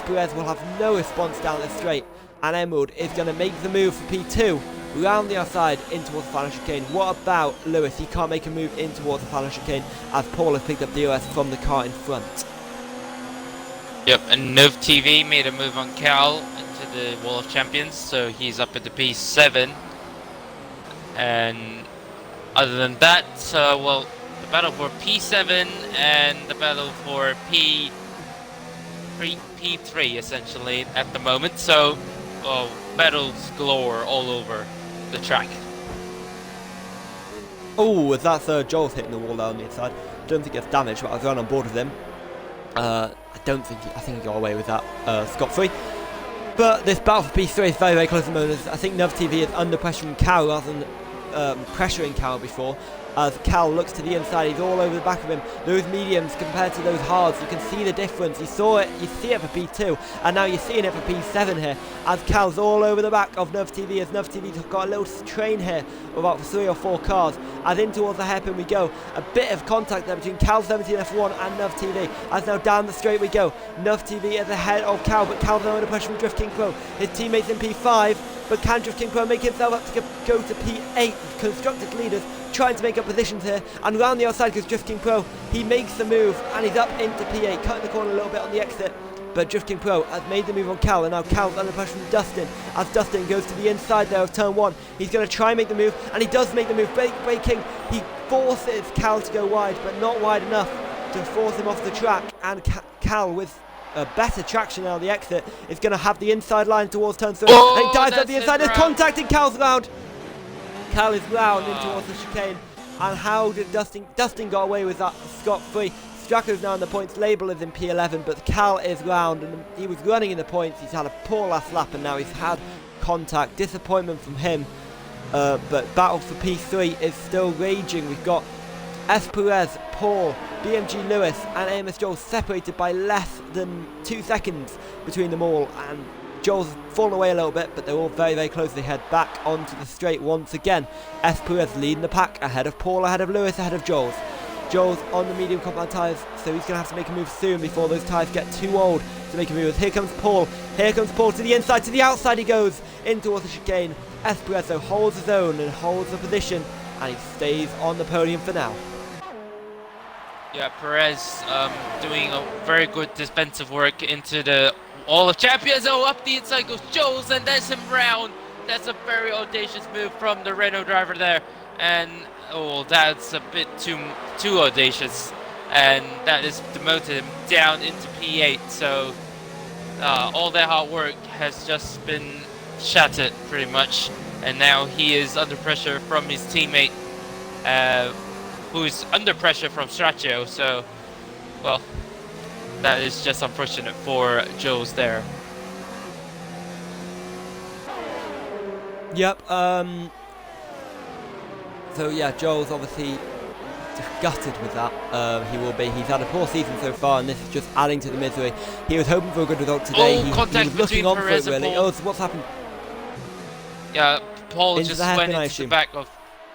Perez will have no response down the straight, and Emerald is going to make the move for P2. Round the outside in towards the final chicane. What about Lewis? He can't make a move in towards the final chicane as Paul has picked up DRS from the car in front. Yep, and Nov TV made a move on Cal into the Wall of Champions, so he's up at the P7. And other than that, well, the battle for P7 and the battle for P3 essentially at the moment, so battles galore all over the track. Oh, that's Joel's hitting the wall there on the inside. Don't think it's damaged, but I was right on board with him. I think he got away with that scot-free. But this battle for P3 is very, very close at the moment. I think Nov TV is under pressure from Cal rather than pressuring Cal before. As Cal looks to the inside, he's all over the back of him. Those mediums compared to those hards, you can see the difference. You see it for P2, and now you're seeing it for P7 here. As Cal's all over the back of Nov TV, as Nov TV's got a little train here of about 3 or 4 cars. As in towards the hairpin we go. A bit of contact there between Cal 17 F1 and Nov TV. As now down the straight we go. Nov TV is ahead of Cal, but Cal's now under pressure from Drift King Pro. His teammates in P5, but can Drift King Pro make himself up to go to P8? Constructed leaders trying to make up positions here, and round the outside goes Drift King Pro. He makes the move and he's up into P8, cutting the corner a little bit on the exit, but Drift King Pro has made the move on Cal, and now Cal's under pressure from Dustin as Dustin goes to the inside there of turn 1. He's going to try and make the move, and he does make the move, braking. He forces Cal to go wide, but not wide enough to force him off the track, and Cal with better traction now on the exit is going to have the inside line towards turn 3, and he dives up the inside. There's contact in Cal's round. Cal is round in towards the chicane, and how did Dustin got away with that scot-free? Stracco's now in the points, Label is in P11, but Cal is round, and he was running in the points. He's had a poor last lap, and now he's had contact. Disappointment from him, but battle for P3 is still raging. We've got Perez, Paul, BMG Lewis and Amos Joel separated by less than 2 seconds between them all, and Joel's fallen away a little bit, but they're all very, very close. They head back onto the straight once again. Perez leading the pack, ahead of Paul, ahead of Lewis, ahead of Joel's. Joel's on the medium compound tyres, so he's going to have to make a move soon before those tyres get too old to make a move. Here comes Paul to the inside, to the outside he goes, in towards the chicane. Perez though holds his own and holds the position, and he stays on the podium for now. Yeah, Perez doing a very good defensive work into the All of Champions. Oh, up the inside goes Joels, and there's him round. That's a very audacious move from the Renault driver there, and oh, that's a bit too audacious, and that has demoted him down into P8. So all that hard work has just been shattered pretty much, and now he is under pressure from his teammate, who's under pressure from Straccio. So, well, that is just unfortunate for Joel's there. Yep, so yeah, Joel's obviously gutted with that. He will be. He's had a poor season so far, and this is just adding to the misery. He was hoping for a good result today. Oh, contact he was looking on for it, really. Paul. Oh, so what's happened? Yeah, Paul into just the hairpin, went into the back of...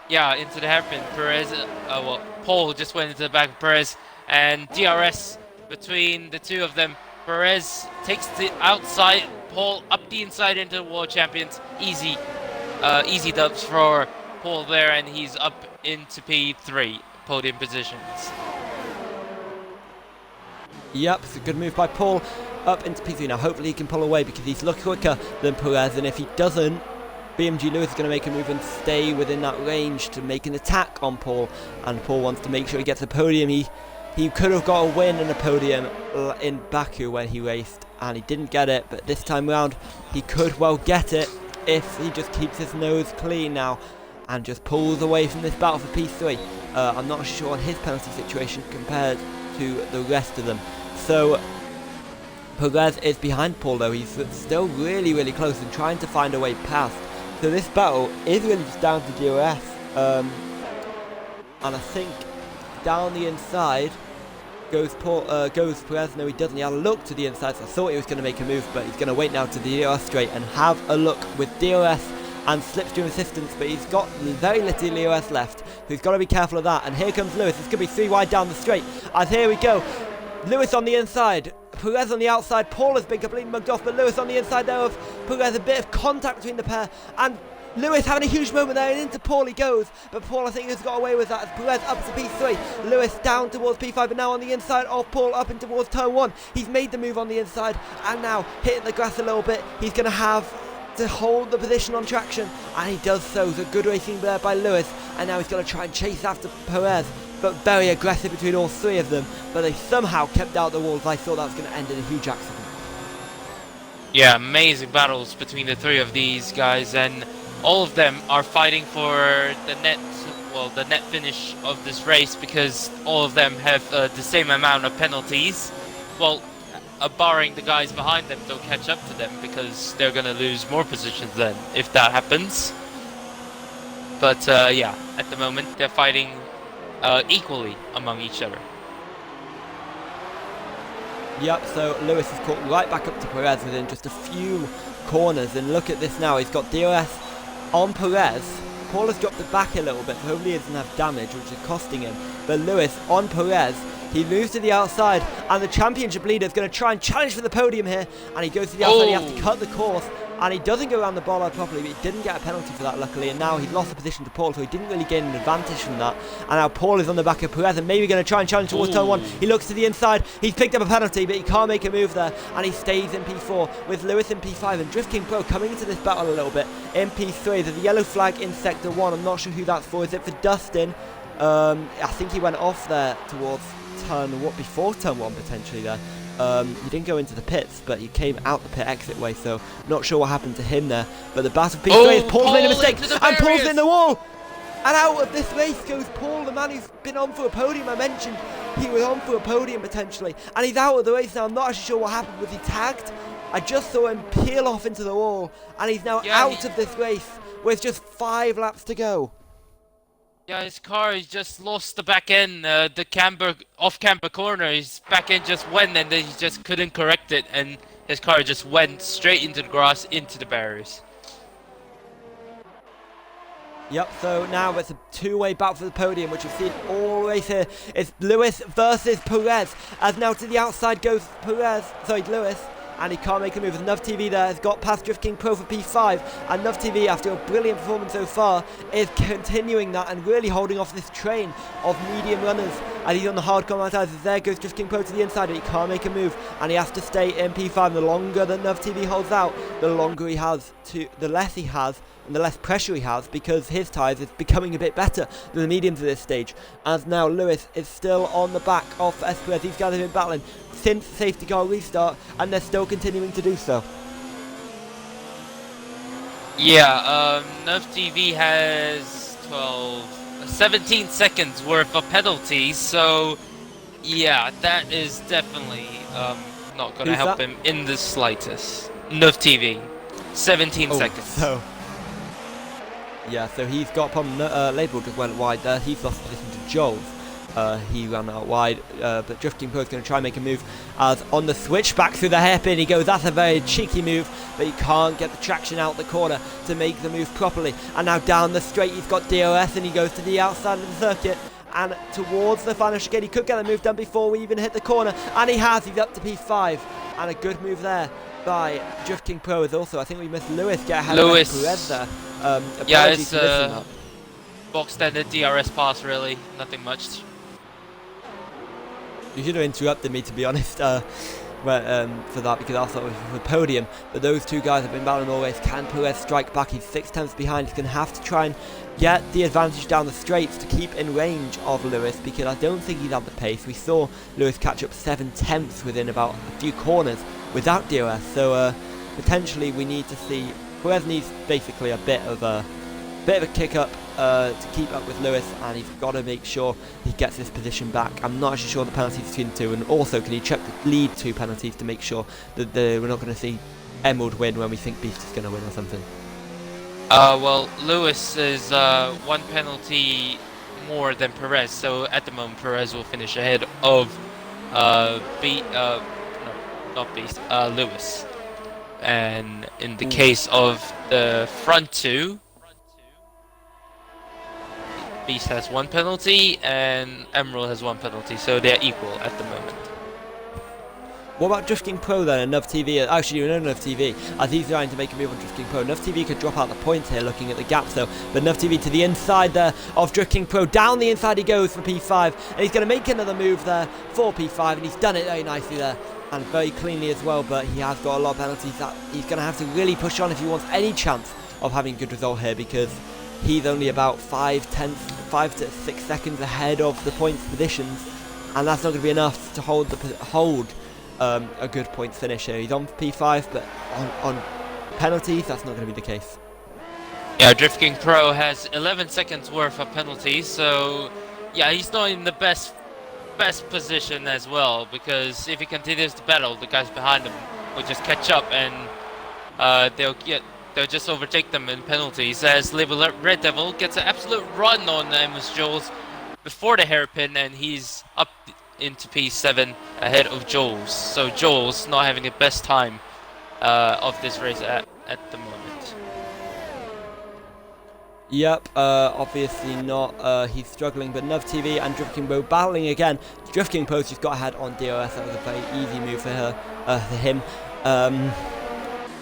Yeah, into the hairpin. Perez... well, Paul just went into the back of Perez, and DRS between the two of them. Perez takes the outside, Paul up the inside into the World Champions. Easy dubs for Paul there, and he's up into P3. podium positions. Yep, it's a good move by Paul up into P3. Now hopefully he can pull away because he's a lot quicker than Perez, and if he doesn't, BMG Lewis is going to make a move and stay within that range to make an attack on Paul, and Paul wants to make sure he gets a podium. He could have got a win and a podium in Baku when he raced, and he didn't get it, but this time round he could well get it if he just keeps his nose clean now and just pulls away from this battle for P3. I'm not sure on his penalty situation compared to the rest of them. So Perez is behind Paul though. He's still really, really close and trying to find a way past. So this battle is really just down to DRS. And I think down the inside goes Perez. No, he doesn't. He had a look to the inside, so I thought he was going to make a move, but he's going to wait now to the DRS straight and have a look with DRS and slipstream assistance, but he's got very little DRS left, so he's got to be careful of that. And here comes Lewis. It's going to be 3 wide down the straight, as here we go. Lewis on the inside, Perez on the outside. Paul has been completely mugged off, but Lewis on the inside there of Perez. A bit of contact between the pair, and Lewis having a huge moment there, and into Paul he goes, but Paul I think has got away with that as Perez up to P3, Lewis down towards P5, but now on the inside of Paul up in towards turn 1. He's made the move on the inside, and now hitting the grass a little bit. He's going to have to hold the position on traction, and he does so. So good racing there by Lewis, and now he's going to try and chase after Perez, but very aggressive between all 3 of them, but they somehow kept out the walls. I thought that was going to end in a huge accident. Yeah, amazing battles between the 3 of these guys, and all of them are fighting for the net finish of this race, because all of them have the same amount of penalties. Well, barring the guys behind them don't catch up to them, because they're going to lose more positions then if that happens. But yeah, at the moment they're fighting equally among each other. Yep, so Lewis is caught right back up to Perez within just a few corners, and look at this now. He's got DRS on Perez. Paul has dropped it back a little bit, so hopefully he doesn't have damage, which is costing him. But Lewis on Perez, he moves to the outside, and the championship leader is going to try and challenge for the podium here, and he goes to the outside. He has to cut the course, and he doesn't go around the bollard properly, but he didn't get a penalty for that luckily, and now he's lost the position to Paul, so he didn't really gain an advantage from that. And now Paul is on the back of Perez, and maybe going to try and challenge towards turn 1. He looks to the inside, he's picked up a penalty, but he can't make a move there, and he stays in P4 with Lewis in P5, and Drift King Pro coming into this battle a little bit in P3. There's a yellow flag in sector 1, I'm not sure who that's for. Is it for Dustin? I think he went off there towards before turn 1 potentially there. He didn't go into the pits, but he came out the pit exit way, so not sure what happened to him there. But the battle for P3 is Paul's made a mistake, and Paul's in the wall! And out of this race goes Paul, the man who's been on for a podium. I mentioned he was on for a podium potentially, and he's out of the race now. I'm not actually sure what happened. Was he tagged? I just saw him peel off into the wall, and he's now out of this race with just 5 laps to go. Yeah, his car has just lost the back end, the off-camber corner. His back end just went, and then he just couldn't correct it, and his car just went straight into the grass, into the barriers. Yep, so now it's a 2-way battle for the podium, which we've seen all race here. It's Lewis versus Perez, as now to the outside goes Lewis. And he can't make a move. As Nuv TV there has got past Drift King Pro for P5, and Nuv TV, after a brilliant performance so far, is continuing that and really holding off this train of medium runners. And he's on the hard combat. There goes Drift King Pro to the inside, but he can't make a move, and he has to stay in P5. The longer that Nuv TV holds out, the less he has and the less pressure he has, because his tyres is becoming a bit better than the mediums at this stage. As now Lewis is still on the back of Perez. These guys have been battling since safety car restart, and they're still continuing to do so. Yeah, Nerf TV has 17 seconds worth of penalties, so yeah, that is definitely not going to help him in the slightest. Nerf TV, 17 seconds. So he's got upon Label just went wide there. He's lost position to Joel. He ran out wide, but Drifting Pro is going to try and make a move as on the switch back through the hairpin he goes. That's a very cheeky move, but he can't get the traction out the corner to make the move properly. And now down the straight he's got DRS, and he goes to the outside of the circuit and towards the final chicane. He could get the move done before we even hit the corner, and he has. He's up to P5, and a good move there by Drift King Pro is also. I think we missed Lewis get ahead of Perez there. Yeah, it's box standard DRS pass, really. Nothing much. You should have interrupted me, to be honest, for that, because I thought it was for the podium. But those two guys have been battling all race. Can Perez strike back? He's 6 tenths behind. He's going to have to try and get the advantage down the straights to keep in range of Lewis, because I don't think he's had the pace. We saw Lewis catch up 7 tenths within about a few corners without DRS. So potentially we need to see. Perez needs basically a bit of a kick up to keep up with Lewis, and he's got to make sure he gets his position back. I'm not actually sure the penalties between the two, and also can he check the lead 2 penalties to make sure that we're not going to see Emerald win when we think Beast is going to win or something. Well, Lewis is 1 penalty more than Perez, so at the moment Perez will finish ahead of Lewis. And in the case of the front 2, Beast has 1 penalty and Emerald has 1 penalty, so they're equal at the moment. What about Drifting Pro then and Nuv TV? Actually, you know Nuv TV, as he's trying to make a move on Drifting Pro. Nuv TV could drop out the points here looking at the gaps though, but Nuv TV to the inside there of Drifting Pro. Down the inside he goes for P5, and he's going to make another move there for P5, and he's done it very nicely there and very cleanly as well, but he has got a lot of penalties that he's going to have to really push on if he wants any chance of having a good result here, because he's only about 5 to 6 seconds ahead of the points positions, and that's not going to be enough to hold a good points finish here. He's on P5, but on penalties, that's not going to be the case. Yeah, Drifting Pro has 11 seconds worth of penalties, so yeah, he's not in the best position as well, because if he continues to battle, the guys behind him will just catch up, and they'll just overtake them in penalties, as Red Devil gets an absolute run on Amos Jules before the hairpin, and he's up into P7 ahead of Jules. So Jules not having the best time of this race at the moment. Yep, obviously not. He's struggling, but Nuv TV and Drifting Pro battling again. Drifting Pro just got ahead on DRS. That was a very easy move for him.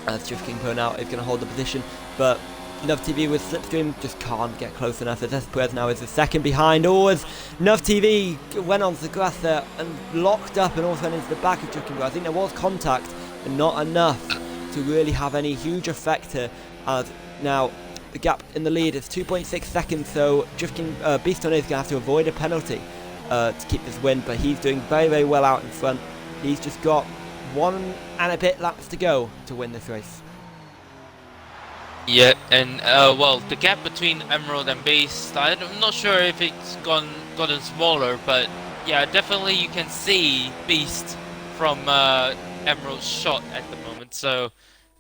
As Drifting Pro now is going to hold the position, but Nuv TV with Slipstream just can't get close enough. As Perez now is the second behind. Or as Nuv TV went onto the grass there and locked up and also went into the back of Drifting Pro. I think there was contact, but not enough to really have any huge effect here. As now the gap in the lead is 2.6 seconds, so Drifting Beast on is going to have to avoid a penalty to keep this win, but he's doing very, very well out in front. He's just got 1 and a bit laps to go to win this race. Yeah, and well, the gap between Emerald and Beast, I'm not sure if it's gotten smaller, but yeah, definitely you can see Beast from Emerald's shot at the moment. So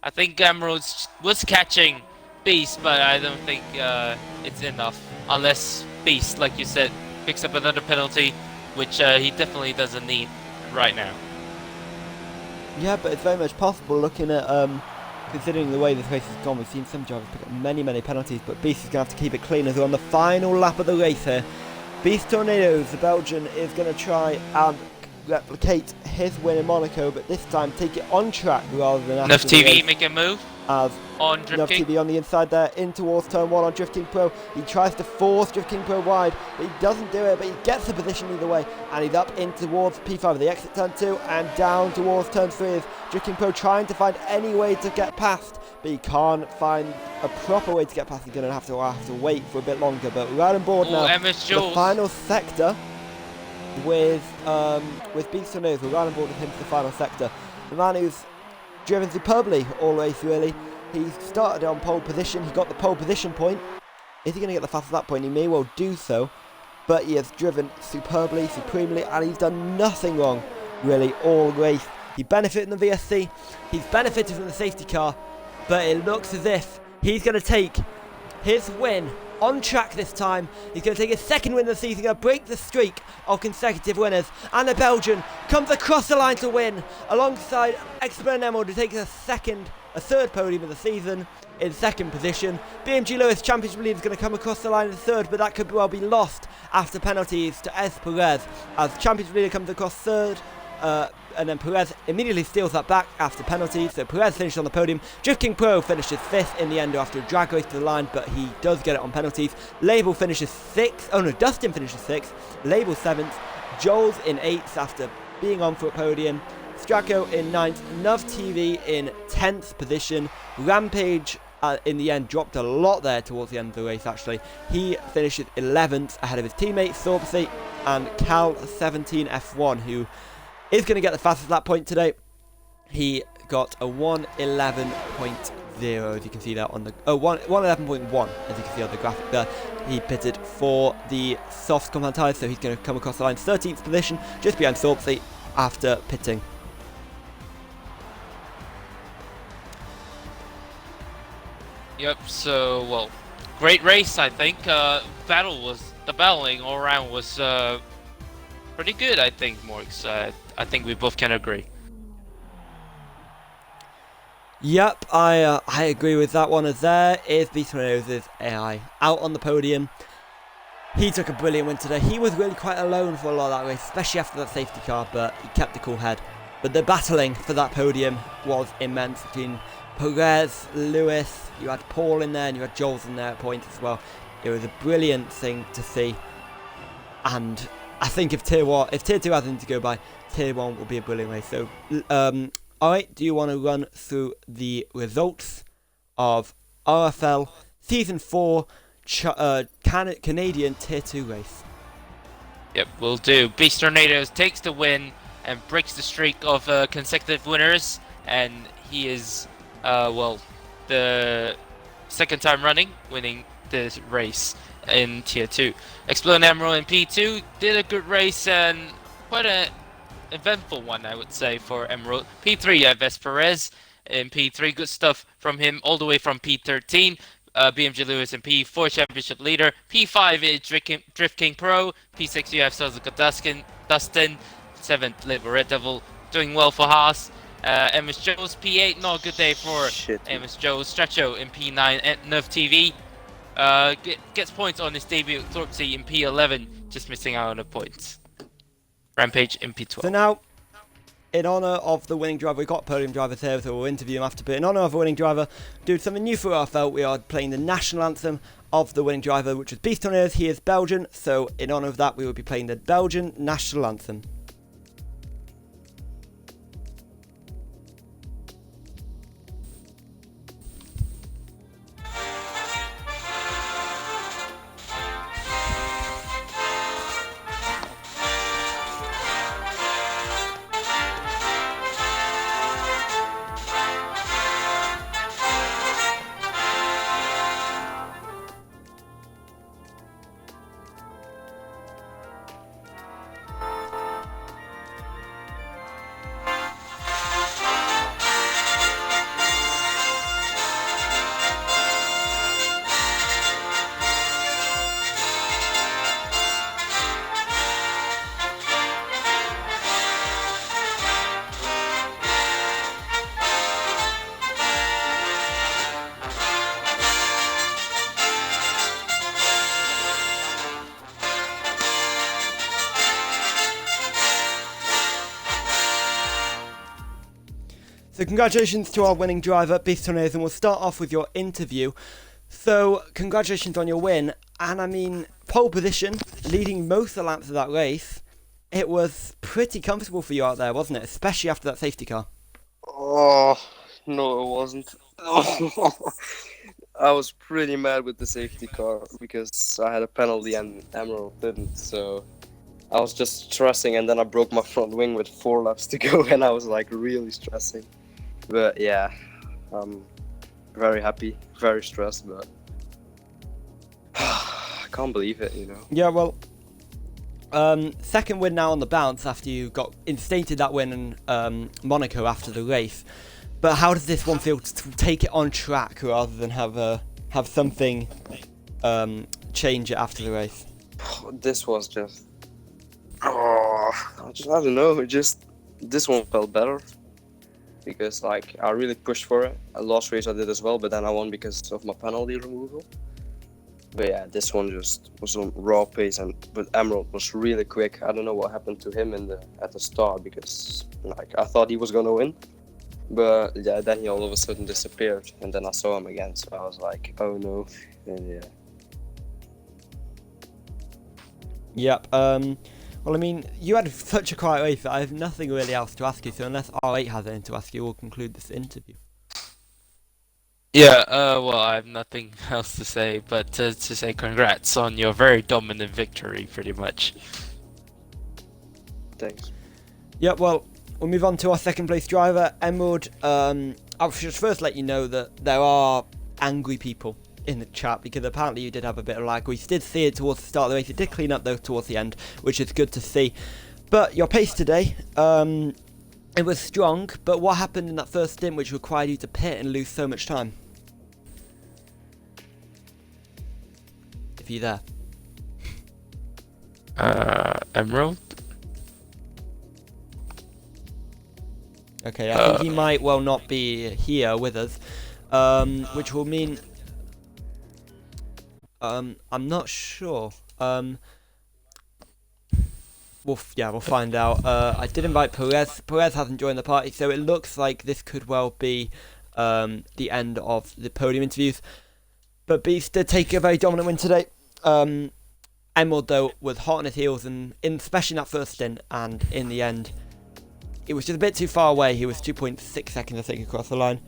I think Emerald was catching Beast, but I don't think it's enough, unless Beast, like you said, picks up another penalty, which he definitely doesn't need right now. Yeah, but it's very much possible looking at considering the way this race has gone. We've seen some drivers pick up many penalties, but Beast is going to have to keep it clean as we're on the final lap of the race here. Beast Tornadoes, the Belgian, is going to try and replicate his win in Monaco, but this time take it on track rather than after the race. TV make a move As on Drifting. Nuv TV on the inside there, in towards turn 1 on Drifting Pro. He tries to force Drifting Pro wide, but he doesn't do it, but he gets the position either way, and he's up in towards P5 of the exit turn 2 and down towards turn 3 as Drifting Pro trying to find any way to get past, but he can't find a proper way to get past. He's going to have to wait for a bit longer, but we're out on board now. The final sector with Beast Tornadoes. We're right on board with him for the final sector. The man who's driven superbly all race, really. He started on pole position. He got the pole position point. Is he going to get the fastest lap point? He may well do so, but he has driven superbly, supremely, and he's done nothing wrong, really, all race. He benefited from the VSC. He's benefited from the safety car, but it looks as if he's going to take his win on track this time. He's going to take his second win of the season, going to break the streak of consecutive winners, and the Belgian comes across the line to win alongside Expert Emerald to take a third podium of the season in second position. BMG Lewis Championship leader is going to come across the line in third, but that could well be lost after penalties to Perez as Championship leader comes across third. and then Perez immediately steals that back after penalty, so Perez finishes on the podium. Drift King Pro finishes 5th in the end after a drag race to the line, but he does get it on penalties. Label finishes 6th, oh no, Dustin finishes 6th, Label 7th, Joel's in 8th after being on for a podium, Stracco in 9th, Nuv TV in 10th position, Rampage in the end dropped a lot there towards the end of the race actually. He finishes 11th ahead of his teammate Thorpsey and Cal17 F1, who is going to get the fastest lap point today. He got a 1:11.0, as you can see there on the 1:11.1, as you can see on the graphic there. He pitted for the soft compound tyres, so he's going to come across the line 13th position, just behind Thorpsey after pitting. Yep, so, well, great race, I think. The battling all around was pretty good, I think, Morgs. I think we both can agree. Yep, I agree with that one, as there is Beastman's AI out on the podium. He took a brilliant win today. He was really quite alone for a lot of that race, especially after that safety car, but he kept a cool head. But the battling for that podium was immense between Perez, Lewis, you had Paul in there, and you had Jules in there at points as well. It was a brilliant thing to see, and I think if Tier 2 has anything to go by, Tier 1 will be a brilliant race. So, alright, do you want to run through the results of RFL Season 4 Canadian Tier 2 race? Yep, will do. Beast Tornadoes takes the win and breaks the streak of consecutive winners, and he is, the second time running winning this race in Tier 2. Explode Emerald in P2 did a good race and quite an eventful one, I would say, for Emerald. P3, you have Perez in P3. Good stuff from him all the way from P13. BMG Lewis in P4, championship leader. P5 is Drift King Pro. P6, you have Suzuka Dustin. 7th, Little Red Devil, doing well for Haas. MS Joe's P8, not a good day for MS Joe's. Stretcho in P9 at Nerf TV. Gets points on his debut. Thorpsey in P11, just missing out on the points. Rampage in P12. So now, in honour of the winning driver, we've got podium drivers here, so we'll interview him after. But in honour of the winning driver, doing something new for RFL, we are playing the national anthem of the winning driver, which is Beast Tornadoes. He is Belgian, so in honour of that, we will be playing the Belgian national anthem. So congratulations to our winning driver, Beast Tornadoes, and we'll start off with your interview. So congratulations on your win, and I mean, pole position, leading most of the laps of that race. It was pretty comfortable for you out there, wasn't it? Especially after that safety car. Oh, no it wasn't. I was pretty mad with the safety car because I had a penalty and Emerald didn't, so I was just stressing, and then I broke my front wing with 4 laps to go, and I was like really stressing. But yeah, I'm very happy, very stressed, but I can't believe it, you know. Yeah, well, second win now on the bounce after you got instated that win in Monaco after the race. But how does this one feel to take it on track rather than have something change it after the race? This was just, I don't know, this one felt better. Because like I really pushed for it. A last race I did as well, but then I won because of my penalty removal. But yeah, this one just was on raw pace, but Emerald was really quick. I don't know what happened to him at the start, because like I thought he was gonna win, but yeah, then he all of a sudden disappeared, and then I saw him again, so I was like, oh no, and yeah. Yep. Well, I mean, you had such a quiet race that I have nothing really else to ask you. So unless R8 has anything to ask you, we'll conclude this interview. Yeah, well, I have nothing else to say, but to say congrats on your very dominant victory, pretty much. Thanks. Yep. Well, we'll move on to our second place driver, Emerald. I should first let you know that there are angry people in the chat, because apparently you did have a bit of lag. We did see it towards the start of the race. It did clean up though towards the end, which is good to see. But your pace today, it was strong, but what happened in that first stint which required you to pit and lose so much time? If you're there. Emerald? Okay, I think he might well not be here with us, which will mean I'm not sure. We'll find out. I did invite Perez. Perez hasn't joined the party, so it looks like this could well be the end of the podium interviews. But Beast did take a very dominant win today. Emerald, though, was hot on his heels, and especially in that first stint, and in the end, it was just a bit too far away. He was 2.6 seconds, I think, across the line.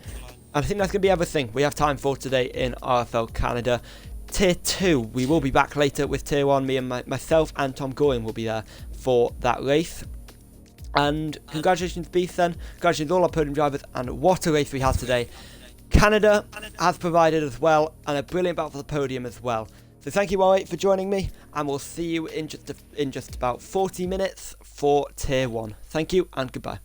And I think that's going to be everything we have time for today in RFL Canada. Tier 2, we will be back later with Tier 1. Me and myself and Tom Goring will be there for that race. And congratulations, Beast, then. Congratulations all our podium drivers, and what a race we had today. Canada has provided as well, and a brilliant battle for the podium as well. So thank you, R8, for joining me, and we'll see you in just about 40 minutes for Tier 1. Thank you, and goodbye.